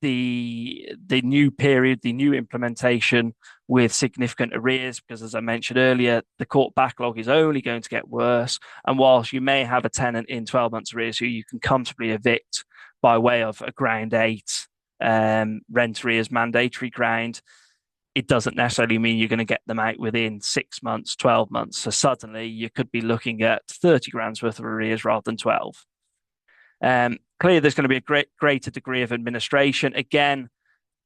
Speaker 2: the new period, the new implementation with significant arrears, because as I mentioned earlier, the court backlog is only going to get worse. And whilst you may have a tenant in 12 months arrears who you can comfortably evict by way of a ground 8 rent arrears mandatory ground, it doesn't necessarily mean you're going to get them out within 6 months, 12 months. So suddenly you could be looking at 30 grand's worth of arrears rather than 12. Clearly, there's going to be a greater degree of administration. Again,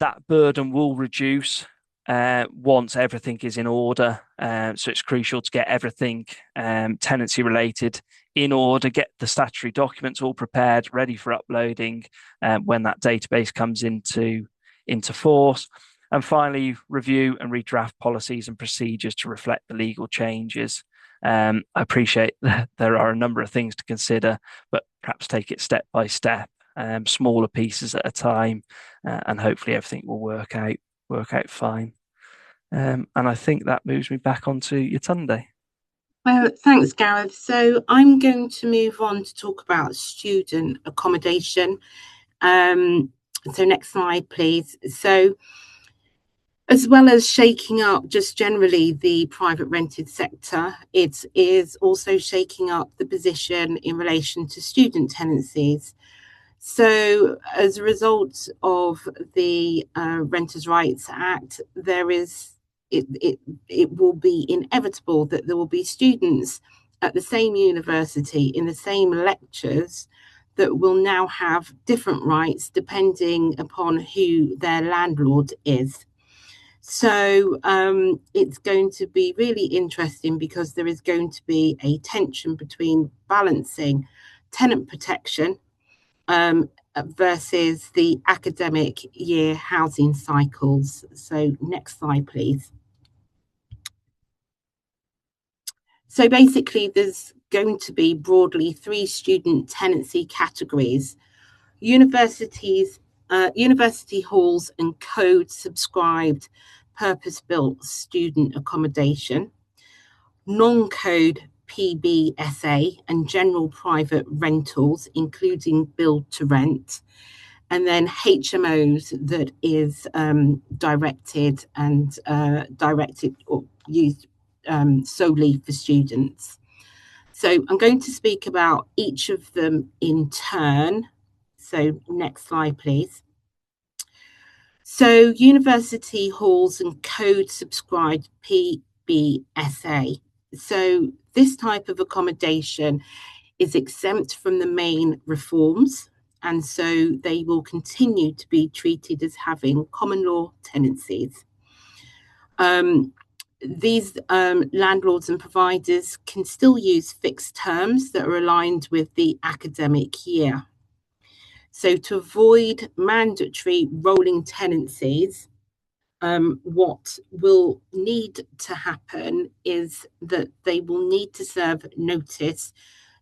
Speaker 2: that burden will reduce once everything is in order. So it's crucial to get everything tenancy related in order, get the statutory documents all prepared, ready for uploading when that database comes into force. And finally, review and redraft policies and procedures to reflect the legal changes. I appreciate that there are a number of things to consider, but perhaps take it step by step, smaller pieces at a time, and hopefully everything will work out fine. And I think that moves me back onto Yetunde.
Speaker 1: Well, thanks, Gareth. So I'm going to move on to talk about student accommodation. So next slide, please. So as well as shaking up just generally the private rented sector, it is also shaking up the position in relation to student tenancies. So as a result of the Renters' Rights Act, it will be inevitable that there will be students at the same university in the same lectures that will now have different rights depending upon who their landlord is. So it's going to be really interesting because there is going to be a tension between balancing tenant protection versus the academic year housing cycles. So next slide, please. So basically, there's going to be broadly 3 student tenancy categories: universities, university halls and code subscribed purpose-built student accommodation, non-code PBSA and general private rentals, including build to rent, and then HMOs that is directed or used solely for students. So I'm going to speak about each of them in turn. So next slide, please. So university halls and code subscribed PBSA. So this type of accommodation is exempt from the main reforms, and so they will continue to be treated as having common law tenancies. These landlords and providers can still use fixed terms that are aligned with the academic year. So to avoid mandatory rolling tenancies, what will need to happen is that they will need to serve notice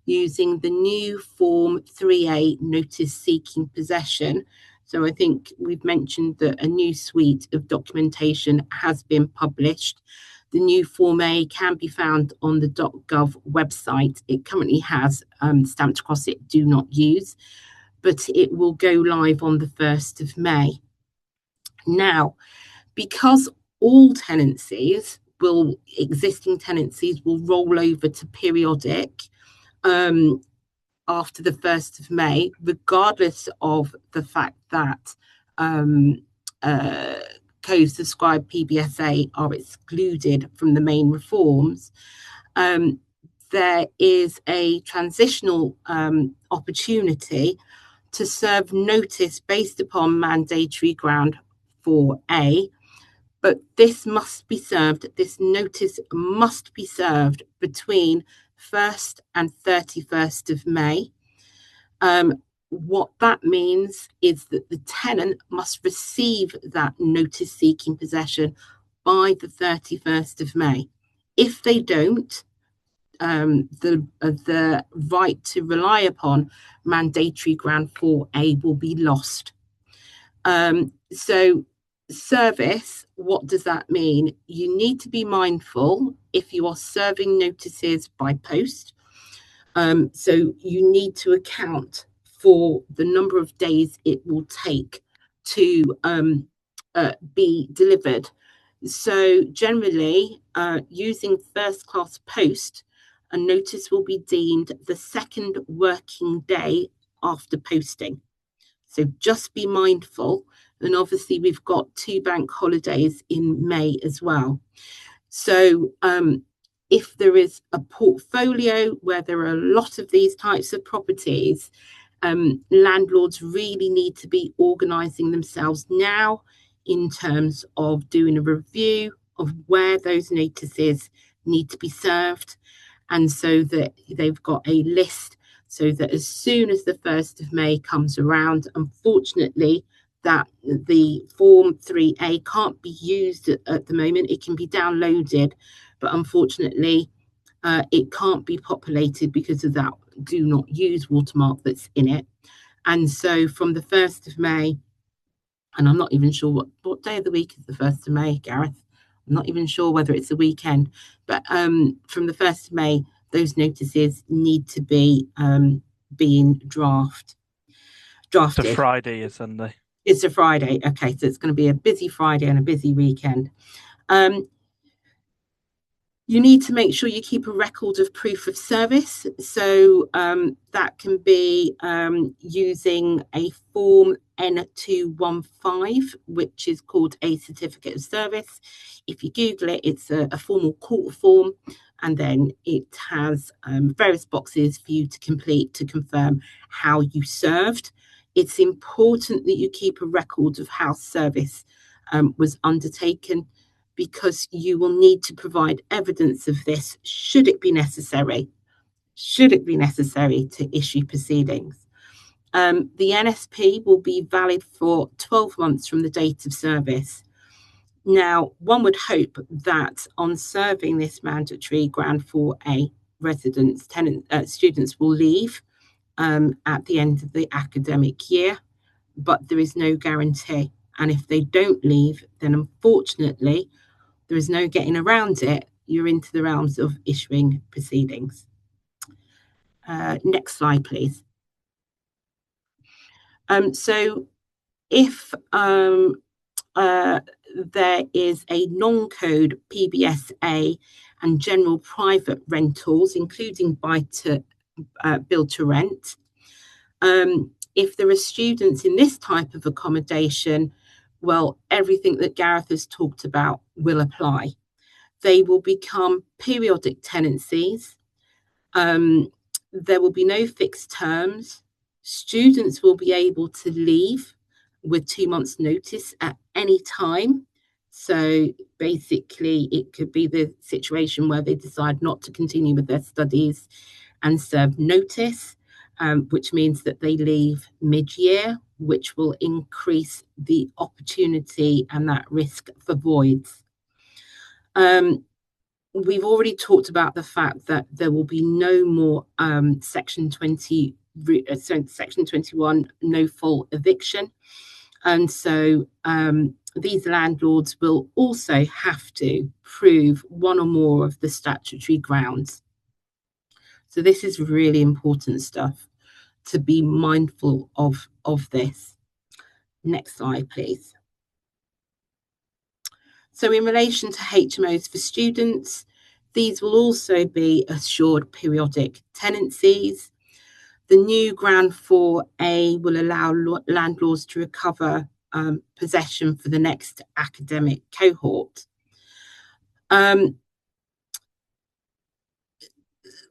Speaker 1: using the new Form 3A notice seeking possession. So I think we've mentioned that a new suite of documentation has been published. The new Form A can be found on the .gov website. It currently has stamped across it, do not use, but it will go live on the 1st of May. Now, because all existing tenancies will roll over to periodic after the 1st of May, regardless of the fact that co-subscribed PBSA are excluded from the main reforms, there is a transitional opportunity to serve notice based upon mandatory ground 4A, but this notice must be served between 1st and 31st of May. What that means is that the tenant must receive that notice seeking possession by the 31st of May. If they don't, the right to rely upon mandatory ground 4A will be lost. So service, what does that mean? You need to be mindful if you are serving notices by post. So you need to account for the number of days it will take to be delivered. So generally, using first class post, a notice will be deemed the 2nd working day after posting. So just be mindful. And obviously we've got 2 bank holidays in May as well. So if there is a portfolio where there are a lot of these types of properties, landlords really need to be organising themselves now in terms of doing a review of where those notices need to be served, and so that they've got a list so that as soon as the 1st of May comes around, unfortunately, that the Form 3A can't be used at the moment. It can be downloaded, but unfortunately, it can't be populated because of that do not use watermark that's in it. And so from the 1st of May, and I'm not even sure what day of the week is the 1st of May, Gareth. I'm not even sure whether it's a weekend, but from the 1st of May, those notices need to be being drafted.
Speaker 2: It's a Friday or Sunday.
Speaker 1: It's a Friday. Okay, so it's going to be a busy Friday and a busy weekend. You need to make sure you keep a record of proof of service. So that can be using a form N215, which is called a certificate of service. If you Google it, it's a formal court form, and then it has various boxes for you to complete to confirm how you served. It's important that you keep a record of how service was undertaken, because you will need to provide evidence of this should it be necessary to issue proceedings. The NSP will be valid for 12 months from the date of service. Now, one would hope that on serving this mandatory Ground 4A, students will leave at the end of the academic year, but there is no guarantee. And if they don't leave, then unfortunately, there is no getting around it. You're into the realms of issuing proceedings. Next slide, please. So if there is a non-code PBSA and general private rentals, including build to rent, if there are students in this type of accommodation, well, everything that Gareth has talked about will apply. They will become periodic tenancies. There will be no fixed terms. Students will be able to leave with 2 months' notice at any time. So basically, it could be the situation where they decide not to continue with their studies and serve notice, which means that they leave mid-year, which will increase the opportunity and that risk for voids. We've already talked about the fact that there will be no more Section 21 no fault eviction. And so these landlords will also have to prove one or more of the statutory grounds. So this is really important stuff to be mindful of this. Next slide, please. So in relation to HMOs for students, these will also be assured periodic tenancies. The new Ground 4A will allow landlords to recover possession for the next academic cohort.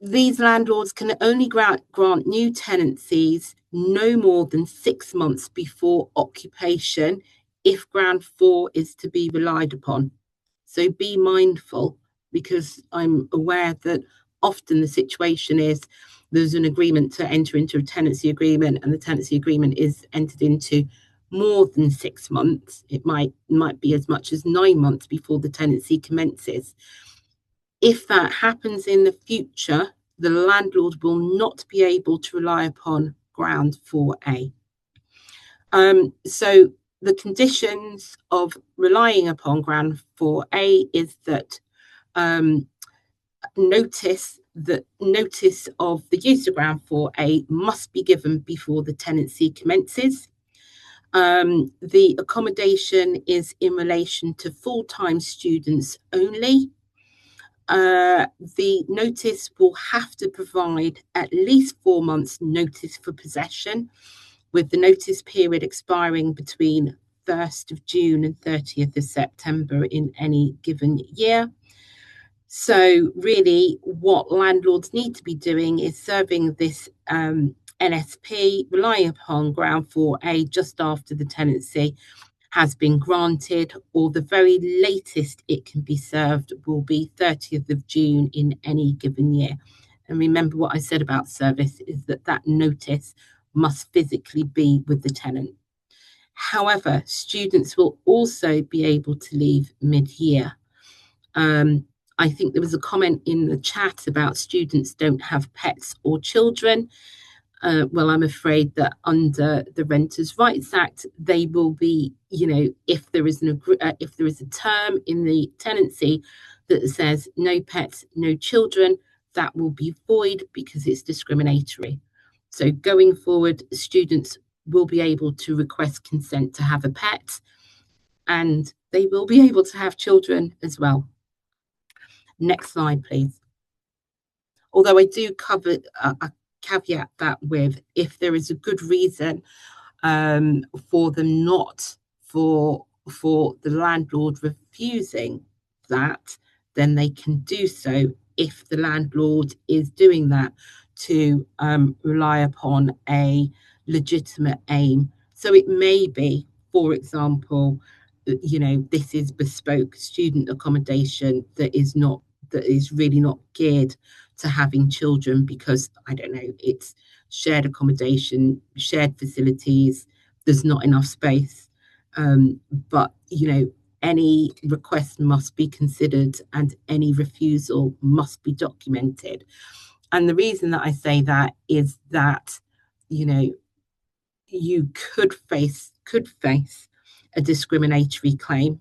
Speaker 1: These landlords can only grant new tenancies no more than 6 months before occupation if Ground 4 is to be relied upon. So be mindful, because I'm aware that often the situation is there's an agreement to enter into a tenancy agreement, and the tenancy agreement is entered into more than 6 months. It might be as much as 9 months before the tenancy commences. If that happens in the future, the landlord will not be able to rely upon Ground 4A. So the conditions of relying upon Ground 4A is that notice of the use of Ground 4A must be given before the tenancy commences. The accommodation is in relation to full-time students only. The notice will have to provide at least 4 months' notice for possession, with the notice period expiring between 1st of June and 30th of September in any given year. So really, what landlords need to be doing is serving this NSP, relying upon Ground 4A just after the tenancy has been granted, or the very latest it can be served will be 30th of June in any given year. And remember what I said about service is that notice must physically be with the tenant. However, students will also be able to leave mid-year. I think there was a comment in the chat about students don't have pets or children. Well, I'm afraid that under the Renters' Rights Act, they will be, if there is a term in the tenancy that says no pets, no children, that will be void because it's discriminatory. So going forward, students will be able to request consent to have a pet, and they will be able to have children as well. Next slide, please. Although I do cover a caveat that with, if there is a good reason for them not for the landlord refusing that, then they can do so if the landlord is doing that to rely upon a legitimate aim. So it may be, for example, this is bespoke student accommodation that is really not geared to having children because, I don't know, it's shared accommodation, shared facilities, there's not enough space. But, any request must be considered and any refusal must be documented. And the reason that I say that is that, you could face a discriminatory claim,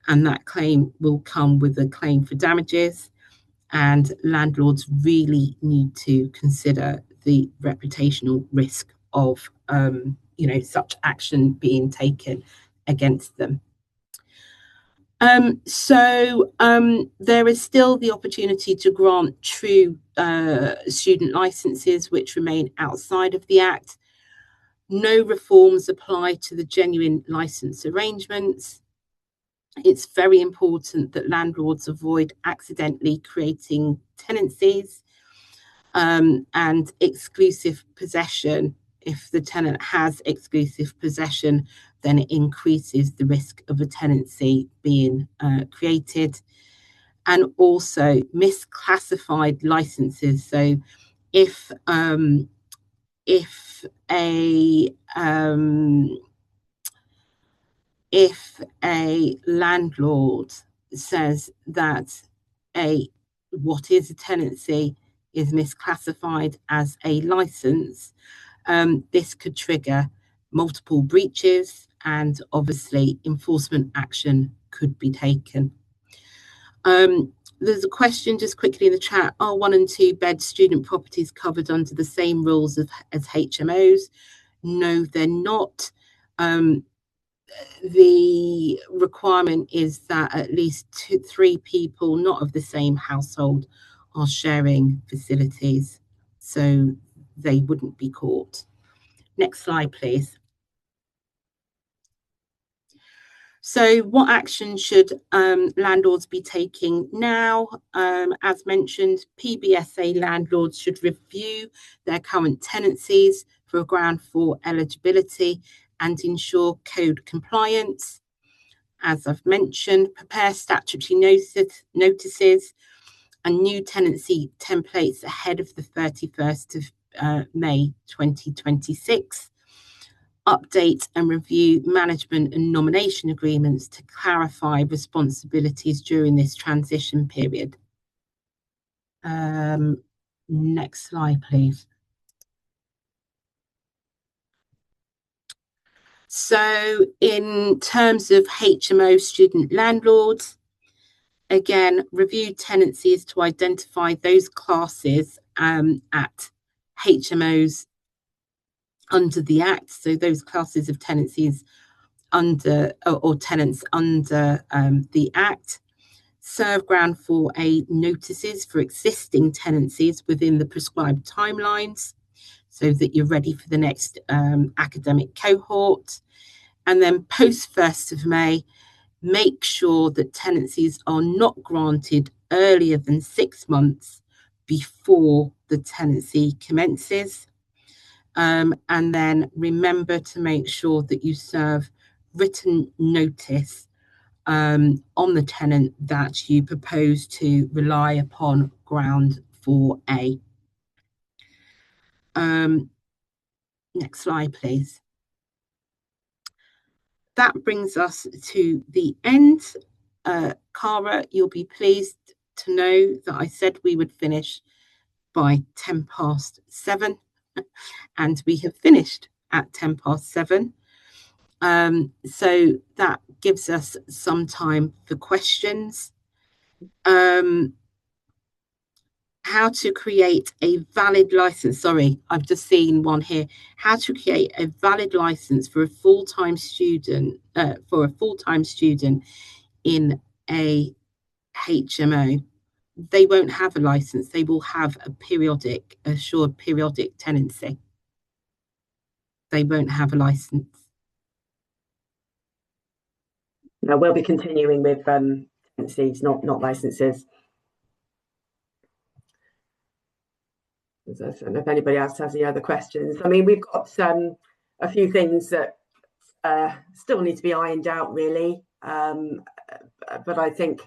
Speaker 1: and that claim will come with a claim for damages. And landlords really need to consider the reputational risk of such action being taken against them. So there is still the opportunity to grant true student licenses which remain outside of the Act. No reforms apply to the genuine license arrangements. It's very important that landlords avoid accidentally creating tenancies and exclusive possession. If the tenant has exclusive possession, then it increases the risk of a tenancy being created. And also misclassified licenses. So if a landlord says that what is a tenancy is misclassified as a license, this could trigger multiple breaches, and obviously enforcement action could be taken. There's a question just quickly in the chat: are 1 and 2 bed student properties covered under the same rules as HMOs? No, they're not. The requirement is that at least 3 people not of the same household are sharing facilities, so they wouldn't be caught. Next slide, please. So what action should landlords be taking now? As mentioned, PBSA landlords should review their current tenancies for a ground for eligibility and ensure code compliance. As I've mentioned, prepare statutory notices and new tenancy templates ahead of the 31st of May 2026. Update and review management and nomination agreements to clarify responsibilities during this transition period. Next slide, please. So in terms of HMO student landlords, again, review tenancies to identify those classes at HMOs under the Act. So those classes of tenancies under or tenants under the Act. Serve ground for a notices for existing tenancies within the prescribed timelines, so that you're ready for the next academic cohort. And then post 1st of May, make sure that tenancies are not granted earlier than 6 months before the tenancy commences. And then remember to make sure that you serve written notice on the tenant that you propose to rely upon ground 4A. Next slide, please. That brings us to the end. Cara, you'll be pleased to know that I said we would finish by 7:10, and we have finished at 7:10. So that gives us some time for questions. How to create a valid license. Sorry, I've just seen one here. How to create a valid license for a full-time student in a HMO. They won't have a license. They will have a assured periodic tenancy. They won't have a license.
Speaker 3: No, we'll be continuing with tenancies, not licenses. I don't know if anybody else has any other questions. I mean, we've got a few things that still need to be ironed out, really. But I think,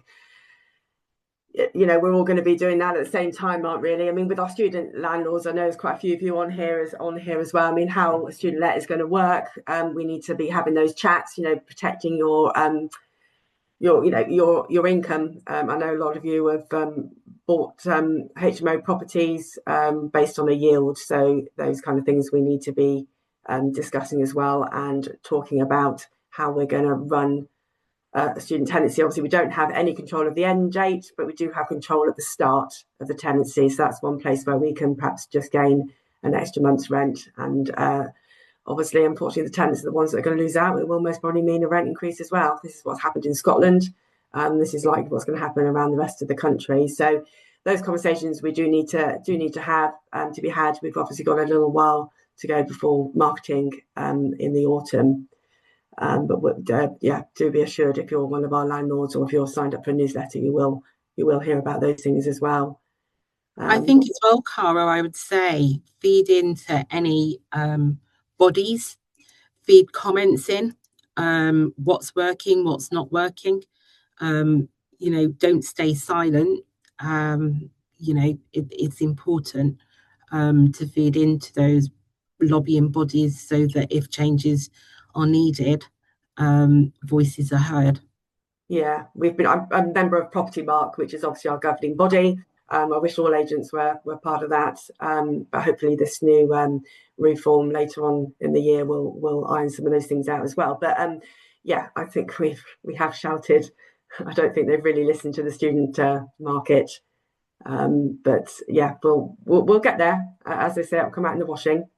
Speaker 3: you know, we're all going to be doing that at the same time, aren't really? I mean, with our student landlords, I know there's quite a few of you on here as well. I mean, how a student let is going to work. We need to be having those chats, you know, protecting your income. I know a lot of you have bought HMO properties based on a yield, so those kind of things we need to be discussing as well, and talking about how we're going to run a student tenancy. Obviously, we don't have any control of the end date, but we do have control at the start of the tenancy, so that's one place where we can perhaps just gain an extra month's rent. And obviously, unfortunately, the tenants are the ones that are going to lose out. It will most probably mean a rent increase as well. This is what's happened in Scotland. This is likely what's going to happen around the rest of the country. So those conversations we do need to have to be had. We've obviously got a little while to go before marketing in the autumn. But do be assured, if you're one of our landlords or if you're signed up for a newsletter, you will hear about those things as well.
Speaker 1: I think as well, Cara, I would say feed into any bodies, feed comments in, what's working, what's not working. You know, don't stay silent. You know, it's important to feed into those lobbying bodies so that if changes are needed, voices are heard.
Speaker 3: Yeah, I'm a member of Property Mark, which is obviously our governing body. I wish all agents were part of that, but hopefully this new reform later on in the year will iron some of those things out as well. But yeah, I think we have shouted. I don't think they've really listened to the student market, but yeah, we'll get there. As they say, it'll come out in the washing.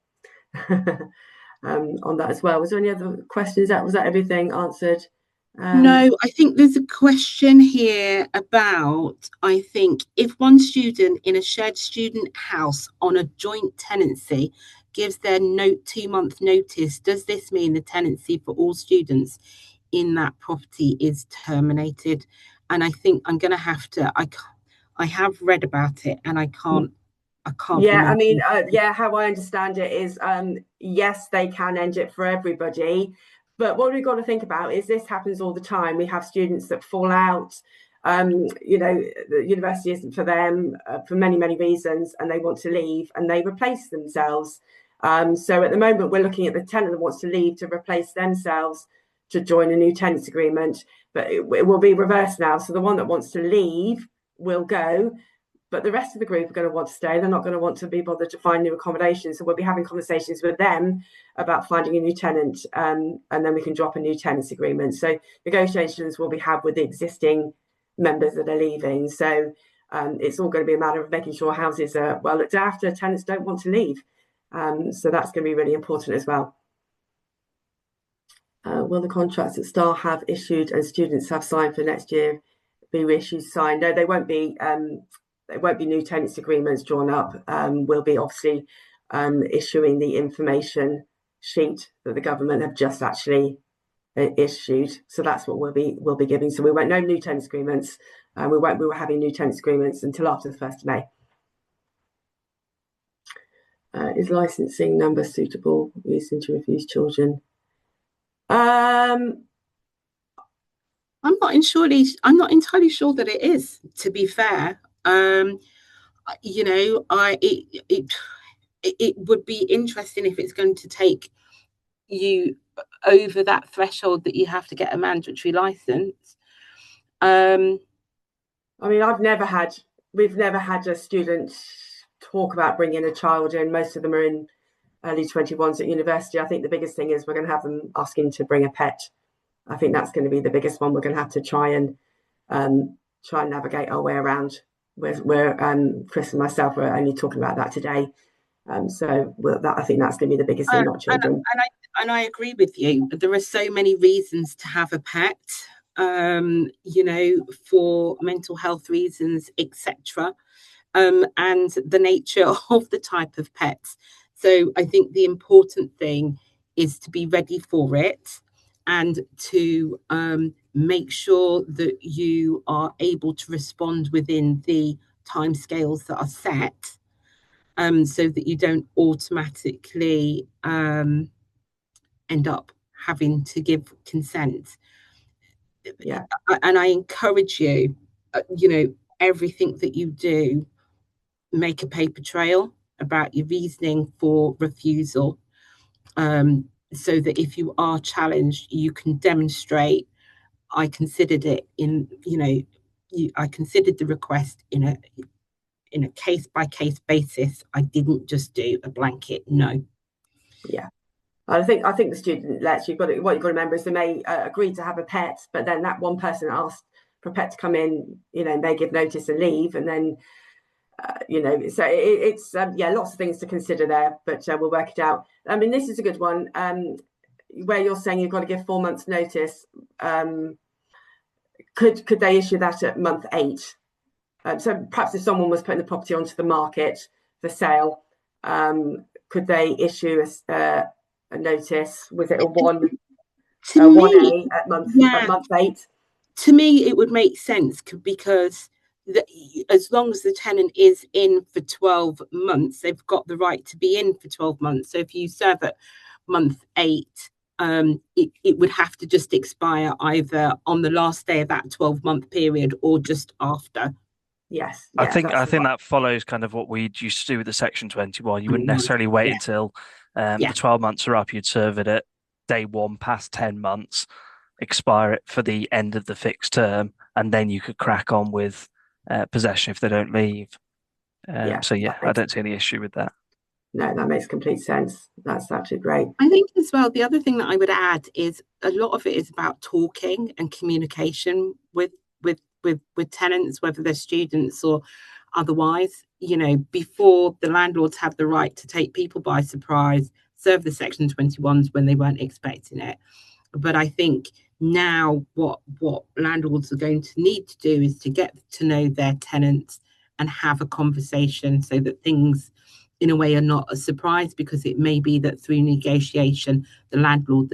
Speaker 3: On that as well. Was there any other questions? Was that everything answered?
Speaker 1: No, I think there's a question here about, I think, if one student in a shared student house on a joint tenancy gives their 2-month notice, does this mean the tenancy for all students in that property is terminated? And I think I'm going to have to, I have read about it and I can't.
Speaker 3: Yeah,
Speaker 1: remember.
Speaker 3: I mean, how I understand it is, yes, they can end it for everybody. But what we've got to think about is this happens all the time. We have students that fall out. You know, the university isn't for them for many, many reasons, and they want to leave and they replace themselves. So at the moment, we're looking at the tenant that wants to leave to replace themselves to join a new tenants agreement. But it will be reversed now. So the one that wants to leave will go. But the rest of the group are going to want to stay. They're not going to want to be bothered to find new accommodation. So we'll be having conversations with them about finding a new tenant, and then we can drop a new tenants agreement. So negotiations will be had with the existing members that are leaving. So it's all going to be a matter of making sure houses are well looked after. Tenants don't want to leave. So that's going to be really important as well. Will the contracts that STAR have issued and students have signed for next year be reissued signed? No, they won't be. There won't be new tenants agreements drawn up. We'll be obviously issuing the information sheet that the government have just actually issued. So that's what we'll be giving. So we won't no new tenants agreements. We were having new tenants agreements until after the 1st of May. Is licensing number suitable reason to refuse children? I'm
Speaker 1: not entirely sure that it is, to be fair. You know, it would be interesting if it's going to take you over that threshold that you have to get a mandatory license.
Speaker 3: I mean, we've never had a student talk about bringing a child in. Most of them are in early 21s at university. I think the biggest thing is we're going to have them asking to bring a pet. I think that's going to be the biggest one we're going to have to try and navigate our way around. Chris and myself were only talking about that today. I think that's going to be the biggest thing, not children.
Speaker 1: And I agree with you. There are so many reasons to have a pet, for mental health reasons, etc. And the nature of the type of pets. So I think the important thing is to be ready for it and to make sure that you are able to respond within the timescales that are set, so that you don't automatically end up having to give consent.
Speaker 3: Yeah.
Speaker 1: And I encourage you, everything that you do, make a paper trail about your reasoning for refusal, so that if you are challenged, you can demonstrate, I considered it I considered the request in a case by case basis. I didn't just do a blanket no.
Speaker 3: Yeah. I think the student what you've got to remember is they may agree to have a pet, but then that one person asked for a pet to come in, they give notice and leave, and then so it's lots of things to consider there, but we'll work it out. I mean, this is a good one, where you're saying you've got to give 4 months notice. Could they issue that at month 8? So perhaps if someone was putting the property onto the market for sale, could they issue a notice? Was it a 1A at month 8?
Speaker 1: To me, it would make sense because as long as the tenant is in for 12 months, they've got the right to be in for 12 months. So if you serve at month 8, it would have to just expire either on the last day of that 12-month period or just after.
Speaker 3: Yes.
Speaker 2: I think that follows kind of what we used to do with the Section 21. You wouldn't necessarily wait until the 12 months are up. You'd serve it at day 1 past 10 months, expire it for the end of the fixed term, and then you could crack on with possession if they don't leave. I don't see any issue with that.
Speaker 3: No, that makes complete sense. That's actually great.
Speaker 1: I think as well, the other thing that I would add is a lot of it is about talking and communication with tenants, whether they're students or otherwise, before the landlords have the right to take people by surprise, serve the Section 21s when they weren't expecting it. But I think now what landlords are going to need to do is to get to know their tenants and have a conversation so that things in a way are not a surprise, because it may be that through negotiation the landlord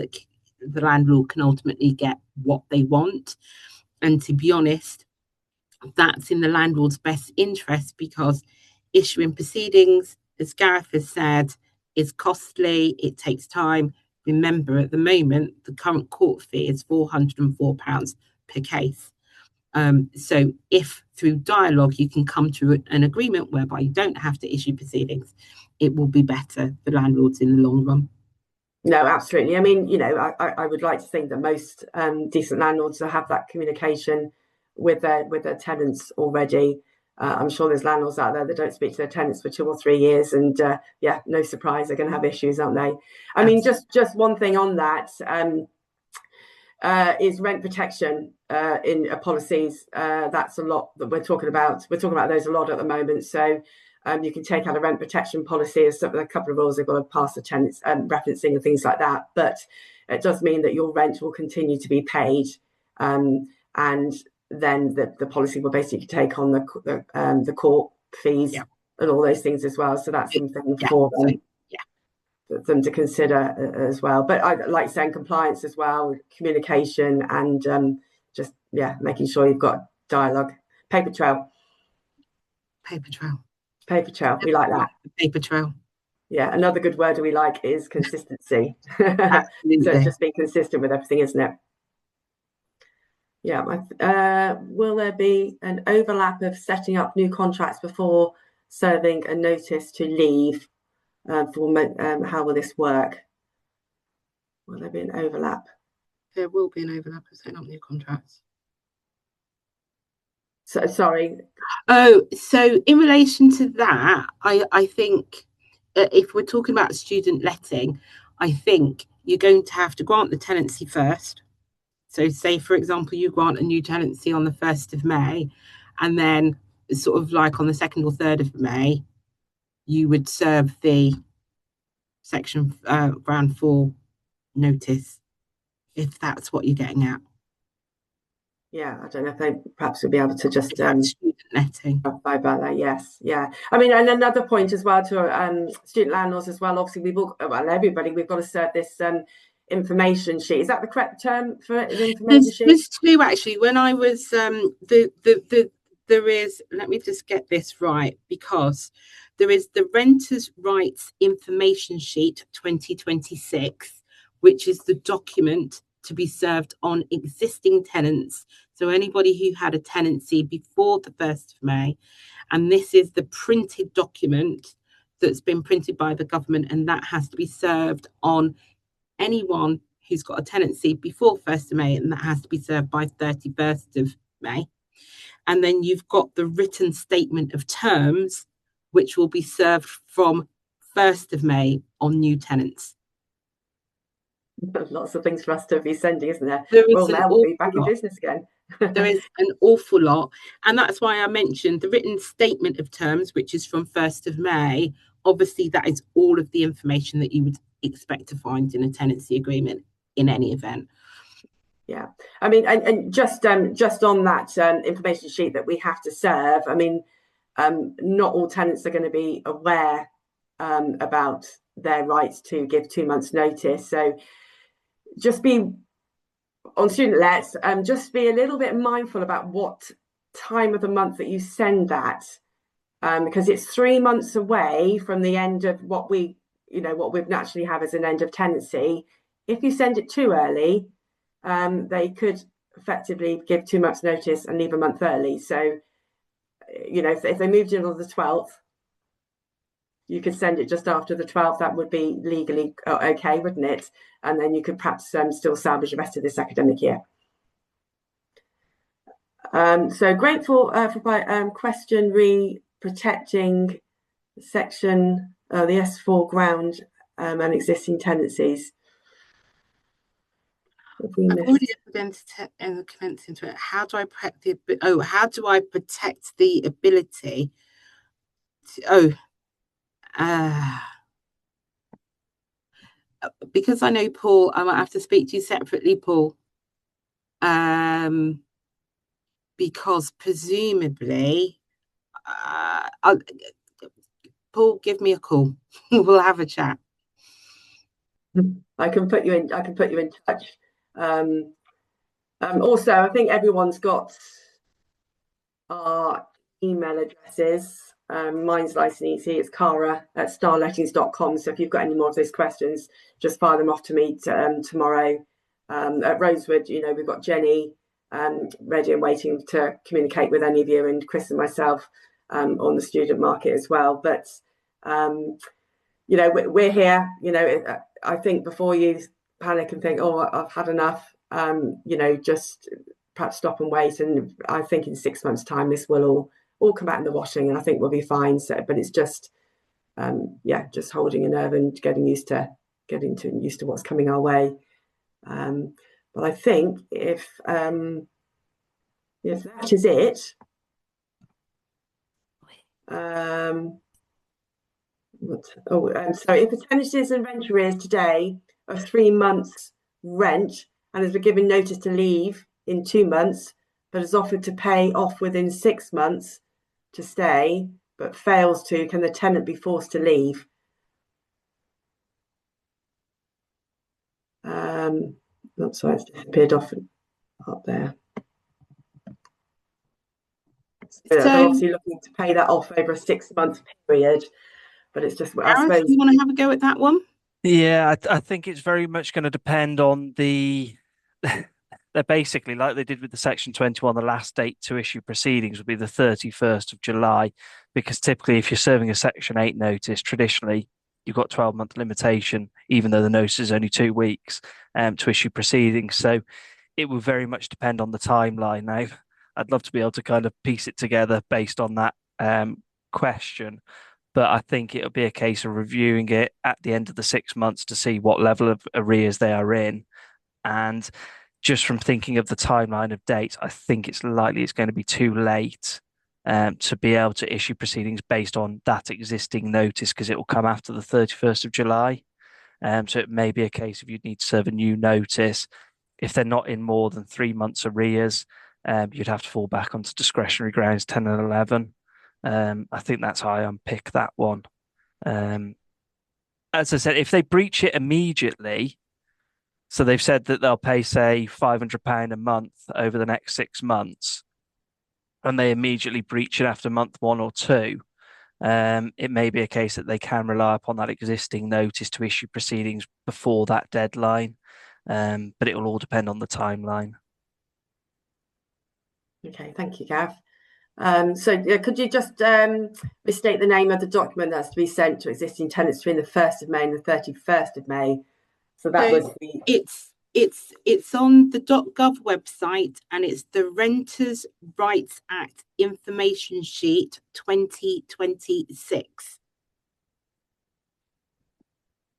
Speaker 1: can ultimately get what they want. And to be honest, that's in the landlord's best interest, because issuing proceedings, as Gareth has said, is costly. It takes time. Remember, at the moment, the current court fee is £404 per case. So if through dialogue you can come to an agreement whereby you don't have to issue proceedings, it will be better for landlords in the long run.
Speaker 3: No, absolutely. I mean, I would like to think that most decent landlords will have that communication with their tenants already. I'm sure there's landlords out there that don't speak to their tenants for 2 or 3 years, and no surprise, they're going to have issues, aren't they? I mean, just one thing on that is rent protection in policies. That's a lot that we're talking about. We're talking about those a lot at the moment. So you can take out a rent protection policy as a couple of rules they've got to pass the tenants, referencing and things like that. But it does mean that your rent will continue to be paid, and then the policy will basically take on the court fees and all those things as well. So that's something for them to consider as well. But I like saying compliance as well, communication, and making sure you've got dialogue. Paper trail. We like that.
Speaker 1: Paper trail.
Speaker 3: Yeah, another good word we like is consistency.
Speaker 1: Absolutely.
Speaker 3: So just being consistent with everything, isn't it? Yeah. Will there be an overlap of setting up new contracts before serving a notice to leave? How will this work? Will there be an overlap?
Speaker 1: There will be an overlap of setting up new contracts.
Speaker 3: So, sorry.
Speaker 1: Oh, so in relation to that, I think if we're talking about student letting, I think you're going to have to grant the tenancy first. So say, for example, you grant a new tenancy on the 1st of May, and then sort of like on the 2nd or 3rd of May, you would serve the section ground 4 notice, if that's what you're getting at.
Speaker 3: Yeah, I don't know if they perhaps would be able to just
Speaker 1: student letting.
Speaker 3: about that. Yes, yeah. I mean, and another point as well to student landlords as well. Obviously, everybody, we've got to serve this information sheet. Is that the correct term for the information sheet?
Speaker 1: There's two actually. When I was there is, let me just get this right, because there is the Renters' Rights Information Sheet 2026, which is the document to be served on existing tenants. So anybody who had a tenancy before the 1st of May, and this is the printed document that's been printed by the government, and that has to be served on anyone who's got a tenancy before 1st of May, and that has to be served by 31st of May. And then you've got the written statement of terms, which will be served from 1st of May on new tenants.
Speaker 3: Lots of things for us to be sending, isn't there?
Speaker 1: Will
Speaker 3: be back in business again.
Speaker 1: There is an awful lot. And that's why I mentioned the written statement of terms, which is from 1st of May. Obviously, that is all of the information that you would expect to find in a tenancy agreement in any event.
Speaker 3: Yeah, I mean, and just on that information sheet that we have to serve, I mean, not all tenants are going to be aware about their rights to give 2 months' notice. So just be on student lets, just be a little bit mindful about what time of the month that you send that, because it's 3 months away from the end of what we naturally have as an end of tenancy. If you send it too early, they could effectively give 2 months' notice and leave a month early. So, if they moved in on the 12th, you could send it just after the 12th. That would be legally okay, wouldn't it? And then you could perhaps still salvage the rest of this academic year. So grateful for my question protecting section the S4 ground and existing tenancies.
Speaker 1: I've already commenced into it. How do I protect the ability to, because I know Paul, I might have to speak to you separately, Paul. Because presumably, Paul, give me a call. We'll have a chat.
Speaker 3: I can put you in touch. Also, I think everyone's got our email addresses. Mine's nice and easy. It's cara@starlettings.com. So if you've got any more of those questions, just fire them off to me tomorrow. At Rosewood, we've got Jenny ready and waiting to communicate with any of you, and Chris and myself on the student market as well. But we're here. I think before you panic and think, oh, I've had enough, just perhaps stop and wait. And I think in 6 months' time, this will all come out in the washing, and I think we'll be fine. So, but it's just, just holding a nerve and getting used to what's coming our way. But I think if that is it. So if the tenancies and rent arrears today are 3 months rent and has been given notice to leave in 2 months, but is offered to pay off within 6 months to stay, but fails to, can the tenant be forced to leave? That's why it's disappeared off up there. So they're obviously looking to pay that off over a 6 month period, but it's just, I suppose.
Speaker 1: You want to have a go at that one?
Speaker 2: Yeah, I think it's very much going to depend on they're basically like they did with the Section 21, the last date to issue proceedings would be the 31st of July, because typically if you're serving a Section 8 notice, traditionally you've got 12-month limitation, even though the notice is only 2 weeks to issue proceedings. So it will very much depend on the timeline. Now, I'd love to be able to kind of piece it together based on that question. But I think it'll be a case of reviewing it at the end of the 6 months to see what level of arrears they are in. And just from thinking of the timeline of dates, I think it's likely it's going to be too late to be able to issue proceedings based on that existing notice, because it will come after the 31st of July. So it may be a case of you'd need to serve a new notice. If they're not in more than 3 months arrears, you'd have to fall back onto discretionary grounds 10 and 11. I think that's how I unpick that one. As I said, if they breach it immediately, so they've said that they'll pay, say, £500 a month over the next 6 months, and they immediately breach it after month 1 or 2, it may be a case that they can rely upon that existing notice to issue proceedings before that deadline. But it will all depend on the timeline.
Speaker 3: Okay, thank you, Gav. Could you just restate the name of the document that's to be sent to existing tenants between the 1st of May and the 31st of May? So that was
Speaker 1: it's on the .gov website, and it's the Renters' Rights Act Information Sheet 2026.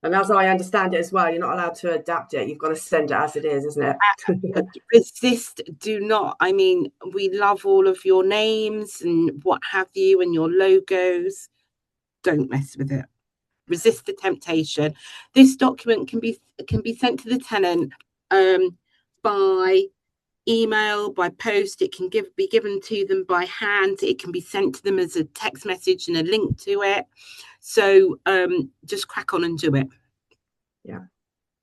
Speaker 3: And as I understand it as well, you're not allowed to adapt it. You've got to send it as it is, isn't it?
Speaker 1: Resist, do not. I mean, we love all of your names and what have you and your logos. Don't mess with it. Resist the temptation. This document can be sent to the tenant by email, by post. It can be given to them by hand. It can be sent to them as a text message and a link to it. So just crack on and do it.
Speaker 3: Yeah.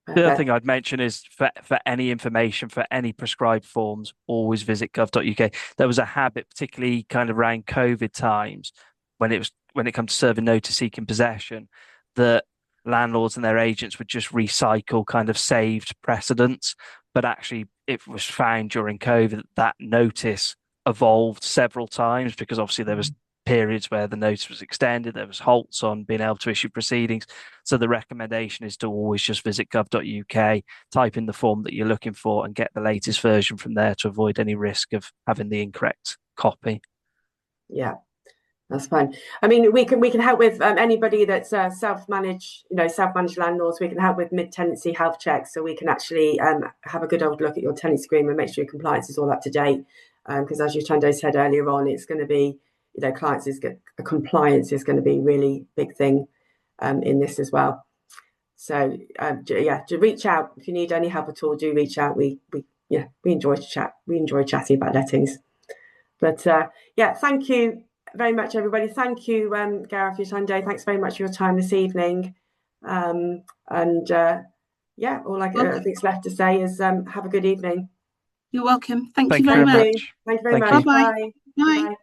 Speaker 2: The other thing I'd mention is for any information, for any prescribed forms, always visit gov.uk. There was a habit, particularly kind of around COVID times, when it comes to serving notice seeking possession, that landlords and their agents would just recycle kind of saved precedents. But actually, it was found during COVID that notice evolved several times, because obviously there was periods where the notice was extended, there was halts on being able to issue proceedings. So the recommendation is to always just visit gov.uk, type in the form that you're looking for, and get the latest version from there to avoid any risk of having the incorrect copy.
Speaker 3: Yeah, that's fine. I mean, we can help with anybody that's self-managed landlords. We can help with mid-tenancy health checks, so we can actually have a good old look at your tenancy agreement, make sure your compliance is all up to date. Because as Yatande said earlier on, it's going to be, compliance is going to be really big thing in this as well. So to reach out if you need any help at all. Do reach out. We enjoy to chat. We enjoy chatting about lettings. But thank you very much, everybody. Thank you, Gareth, Yatande. Thanks very much for your time this evening. All I think's left to say is have a good evening.
Speaker 1: You're welcome. Thank you very much.
Speaker 3: Thank you very much.
Speaker 1: Bye. Bye.